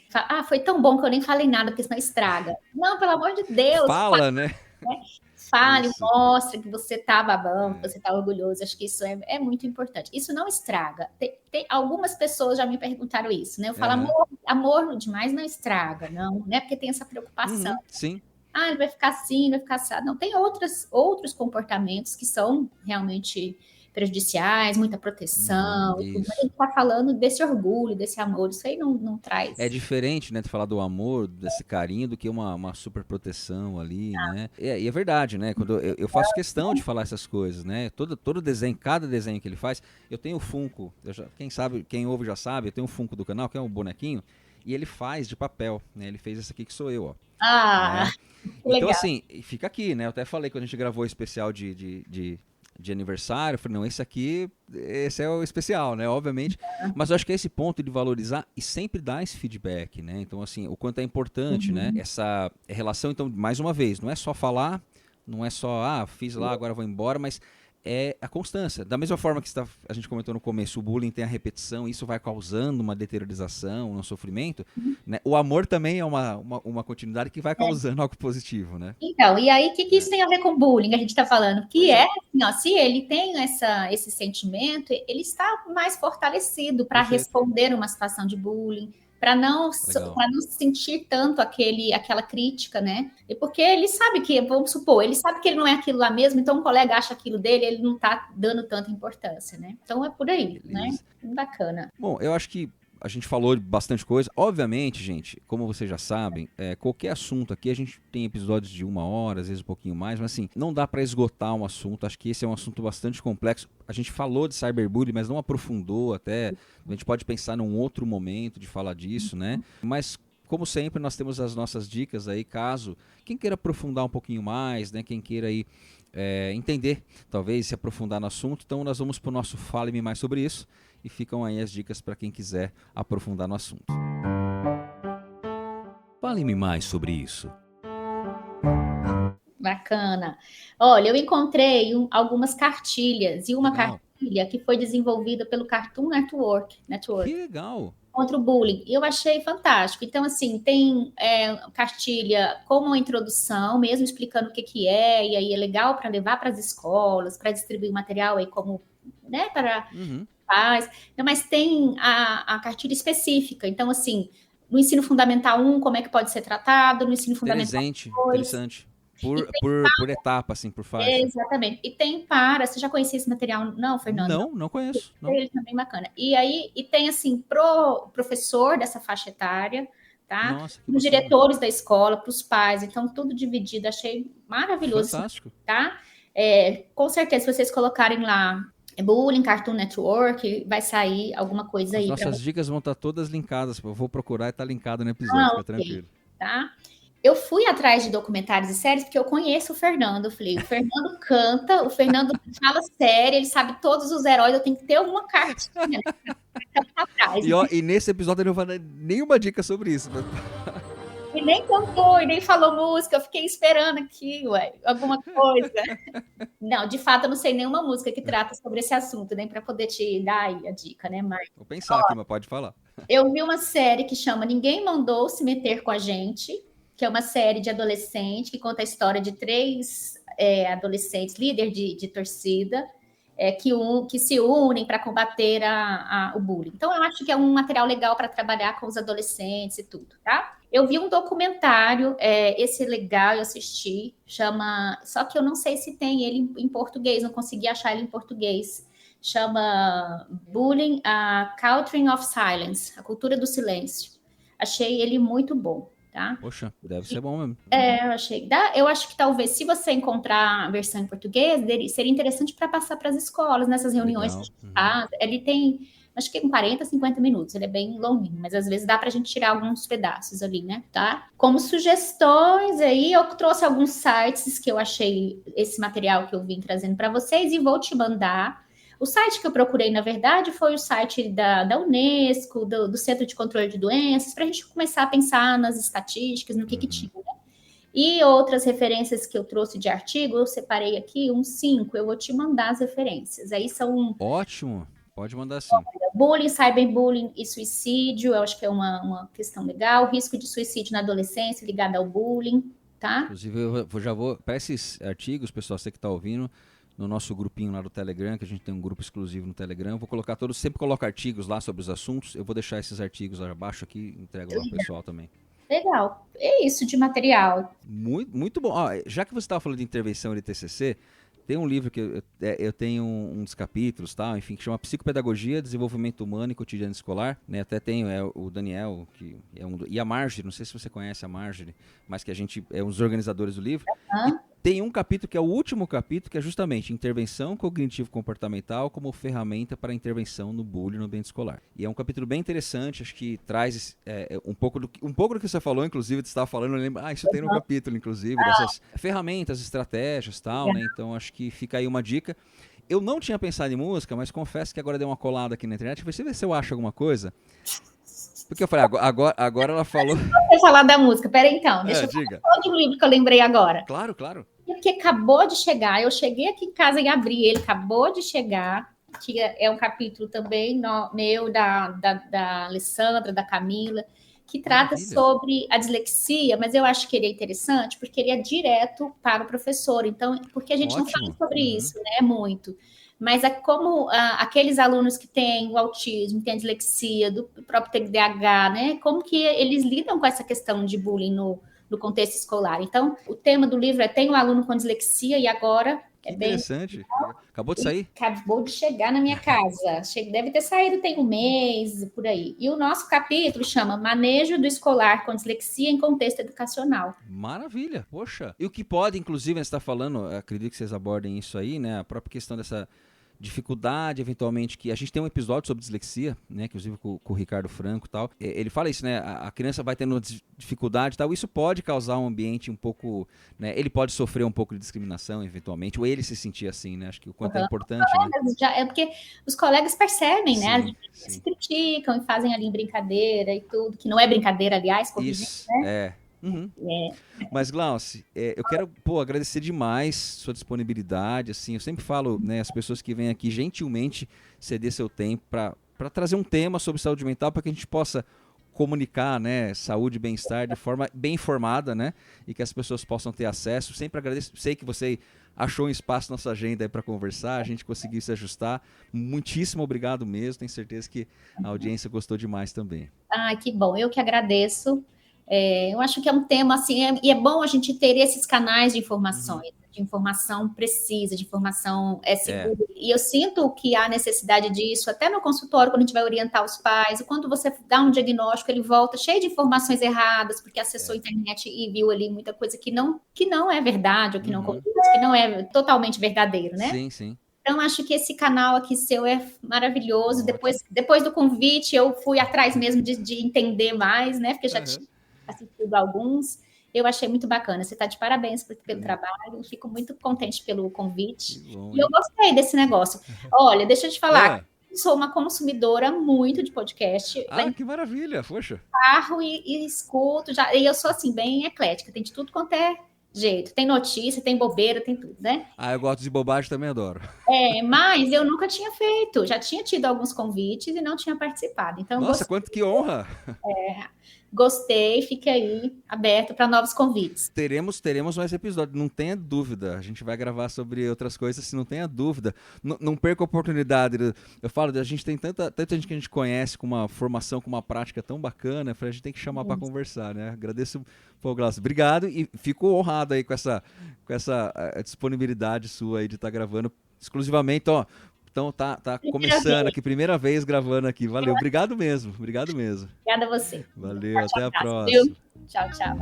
Foi tão bom que eu nem falei nada, porque senão estraga. Não, pelo amor de Deus. Fala, né? Fale, mostre que você tá babando, que você tá orgulhoso. Acho que isso é muito importante. Isso não estraga. Algumas pessoas já me perguntaram isso, né? Eu falo, amor demais não estraga, não, né? Porque tem essa preocupação. Sim. ele vai ficar assim, vai ficar assado. Não, tem outros comportamentos que são realmente prejudiciais, muita proteção, mas a gente está falando desse orgulho, desse amor, isso aí não traz. É diferente, né, de falar do amor, desse carinho, do que uma super proteção ali, né? E é verdade, né? Quando eu faço questão de falar essas coisas, né? Todo desenho, cada desenho que ele faz, eu tenho o Funko, quem ouve já sabe, eu tenho o Funko do canal, que é um bonequinho, e ele faz de papel, né? Ele fez esse aqui que sou eu, ó. Né? Então, legal. assim, fica aqui, né? Eu até falei quando a gente gravou o especial de aniversário, eu falei, não, esse é o especial, né, obviamente, mas eu acho que é esse ponto de valorizar e sempre dar esse feedback, né, então assim, o quanto é importante, né, essa relação, então, mais uma vez, não é só falar, não é só, fiz lá, agora vou embora, mas é a constância, da mesma forma que a gente comentou no começo, o bullying tem a repetição, isso vai causando uma deteriorização, um sofrimento, né? O amor também é uma continuidade que vai causando algo positivo, né? Então, e aí, o que isso tem a ver com bullying? A gente está falando que assim, ó, se ele tem esse sentimento, ele está mais fortalecido para responder uma situação de bullying, para não sentir tanto aquela crítica, né? E porque ele sabe que, vamos supor, ele sabe que ele não é aquilo lá mesmo, então um colega acha aquilo dele, ele não está dando tanta importância, né? Então é por aí, né? Bacana. Bom, eu acho que a gente falou de bastante coisa. Obviamente, gente, como vocês já sabem, qualquer assunto aqui, a gente tem episódios de 1 hora, às vezes um pouquinho mais, mas assim, não dá para esgotar um assunto. Acho que esse é um assunto bastante complexo. A gente falou de cyberbullying, mas não aprofundou até. A gente pode pensar num outro momento de falar disso, né? Mas, como sempre, nós temos as nossas dicas aí, caso quem queira aprofundar um pouquinho mais, né? Quem queira aí entender, talvez, se aprofundar no assunto. Então, nós vamos para o nosso Fale-me Mais sobre isso. E ficam aí as dicas para quem quiser aprofundar no assunto. Fale-me mais sobre isso. Bacana. Olha, eu encontrei algumas cartilhas, e uma cartilha que foi desenvolvida pelo Cartoon Network. Que legal! Contra o bullying. E eu achei fantástico. Então, assim, tem cartilha como uma introdução, mesmo explicando o que é, e aí é legal para levar para as escolas, para distribuir material aí como, né, para... Faz. Não, mas tem a cartilha específica. Então, assim, no ensino fundamental 1, como é que pode ser tratado, no ensino fundamental 2. Interessante. Por etapa, assim, por faixa. Exatamente. E tem você já conhecia esse material? Não, Fernando? Não conheço. Não. Ele também bacana. E tem, assim, pro professor dessa faixa etária, tá? Nossa, os diretores da escola, para os pais. Então, tudo dividido. Achei maravilhoso. Fantástico. Tá? Com certeza, se vocês colocarem lá bullying, Cartoon Network, vai sair alguma coisa aí. Nossas dicas vão estar todas linkadas. Eu vou procurar e tá linkado no episódio, fica tranquilo. Tá? Eu fui atrás de documentários e séries porque eu conheço o Fernando. Eu falei, o Fernando canta, o Fernando fala série, ele sabe todos os heróis, eu tenho que ter alguma cartinha atrás. E nesse episódio eu não vou dar nenhuma dica sobre isso. E nem cantou, e nem falou música, eu fiquei esperando aqui, alguma coisa. Não, de fato, eu não sei nenhuma música que trata sobre esse assunto, nem para poder te dar aí a dica, né, Marcos? Vou pensar aqui, mas pode falar. Eu vi uma série que chama Ninguém Mandou Se Meter com a Gente, que é uma série de adolescente, que conta a história de 3 adolescentes, líder de torcida, que se unem para combater o bullying. Então, eu acho que é um material legal para trabalhar com os adolescentes e tudo, tá? Eu vi um documentário, esse legal, eu assisti, só que eu não sei se tem ele em português, não consegui achar ele em português. Chama Bullying, a Culture of Silence, a cultura do silêncio. Achei ele muito bom, tá? Poxa, deve ser bom mesmo. Eu acho que talvez, se você encontrar a versão em português, seria interessante para passar para as escolas, nessas reuniões que a gente faz. Ele tem, acho que 40, 50 minutos, ele é bem longuinho, mas às vezes dá para a gente tirar alguns pedaços ali, né? Tá? Como sugestões aí, eu trouxe alguns sites que eu achei esse material que eu vim trazendo para vocês e vou te mandar. O site que eu procurei, na verdade, foi o site da Unesco, do Centro de Controle de Doenças, para a gente começar a pensar nas estatísticas, no que tinha, né? E outras referências que eu trouxe de artigo, eu separei aqui uns 5, eu vou te mandar as referências. Aí são... Ótimo, pode mandar sim. Bullying, cyberbullying e suicídio, eu acho que é uma questão legal. Risco de suicídio na adolescência ligado ao bullying, tá? Inclusive, eu já vou... Para esses artigos, pessoal, você que está ouvindo... no nosso grupinho lá do Telegram, que a gente tem um grupo exclusivo no Telegram, eu vou colocar sempre coloco artigos lá sobre os assuntos, eu vou deixar esses artigos lá abaixo aqui, entrego lá pro pessoal também. Legal. É isso de material. Muito, muito bom. Ó, já que você estava falando de intervenção e de TCC, tem um livro que eu tenho um dos capítulos, tal, enfim, que chama Psicopedagogia, Desenvolvimento Humano e Cotidiano Escolar, né? Até tem o Daniel, que é e a Marjorie, não sei se você conhece a Marjorie, mas que a gente é um dos organizadores do livro. Uhum. E tem um capítulo que é o último capítulo, que é justamente intervenção cognitivo-comportamental como ferramenta para intervenção no bullying no ambiente escolar. E é um capítulo bem interessante, acho que traz um pouco do que você falou, inclusive, você estava falando, eu lembro, isso tem no capítulo, inclusive, dessas ferramentas, estratégias e tal, né? Então acho que fica aí uma dica. Eu não tinha pensado em música, mas confesso que agora dei uma colada aqui na internet, ver se eu acho alguma coisa. Porque eu falei, agora ela falou... Vou falar da música, peraí então, deixa eu diga. falar do livro que eu lembrei agora. Claro, claro. Porque acabou de chegar, eu cheguei aqui em casa e abri, ele acabou de chegar, que é um capítulo também meu, da Alessandra, da Camila, que trata sobre a dislexia, mas eu acho que ele é interessante porque ele é direto para o professor, então, porque a gente não fala sobre isso, né, muito. Mas é como aqueles alunos que têm o autismo, têm a dislexia, do próprio TDAH, né, como que eles lidam com essa questão de bullying no contexto escolar. Então, o tema do livro é Tem um aluno com dislexia e agora... Que interessante. Acabou de sair? Acabou de chegar na minha casa. Deve ter saído tem um mês, por aí. E o nosso capítulo chama Manejo do Escolar com Dislexia em Contexto Educacional. Maravilha, poxa. E o que pode, inclusive, você está falando, acredito que vocês abordem isso aí, né? A própria questão dessa dificuldade, eventualmente, que a gente tem um episódio sobre dislexia, né, inclusive com o Ricardo Franco e tal, ele fala isso, né, a criança vai tendo dificuldade e tal, isso pode causar um ambiente um pouco, né, ele pode sofrer um pouco de discriminação, eventualmente, ou ele se sentir assim, né, acho que o quanto é importante, né. É porque os colegas percebem, sim, né, se criticam e fazem ali brincadeira e tudo, que não é brincadeira, aliás, isso, né? Uhum. Mas, Glauci, eu quero agradecer demais sua disponibilidade. Assim, eu sempre falo, né, as pessoas que vêm aqui gentilmente ceder seu tempo para trazer um tema sobre saúde mental para que a gente possa comunicar, né, saúde e bem-estar de forma bem informada, né, e que as pessoas possam ter acesso. Sempre agradeço, sei que você achou um espaço na nossa agenda para conversar, a gente conseguiu se ajustar. Muitíssimo obrigado mesmo, tenho certeza que a audiência gostou demais também. Que bom, eu que agradeço. Eu acho que é um tema assim, e é bom a gente ter esses canais de informações, de informação precisa, de informação segura. E eu sinto que há necessidade disso, até no consultório, quando a gente vai orientar os pais, quando você dá um diagnóstico, ele volta cheio de informações erradas, porque acessou a internet e viu ali muita coisa que não é verdade, ou que não é totalmente verdadeiro, né? Sim, sim. Então, acho que esse canal aqui seu é maravilhoso. Depois do convite, eu fui atrás mesmo de entender mais, né? Porque já tinha assistido alguns. Eu achei muito bacana. Você está de parabéns pelo trabalho. Fico muito contente pelo convite. Bom, e eu gostei desse negócio. Olha, deixa eu te falar. Eu sou uma consumidora muito de podcast. Que maravilha, poxa. Carro e escuto. E eu sou, assim, bem eclética. Tem de tudo quanto é jeito. Tem notícia, tem bobeira, tem tudo, né? Eu gosto de bobagem, também adoro. Mas eu nunca tinha feito. Já tinha tido alguns convites e não tinha participado. Então, nossa, que honra! Gostei, fique aí aberto para novos convites. Teremos mais episódios, não tenha dúvida. A gente vai gravar sobre outras coisas, se não tenha dúvida. Não perca a oportunidade. Eu falo, a gente tem tanta gente que a gente conhece com uma formação, com uma prática tão bacana, a gente tem que chamar para conversar, né? Agradeço, Glaucio. Obrigado e fico honrado aí com essa disponibilidade sua aí de estar gravando exclusivamente, Então tá começando aqui, primeira vez gravando aqui. Valeu, obrigado mesmo. Obrigada a você. Valeu, até a próxima. Tchau, tchau.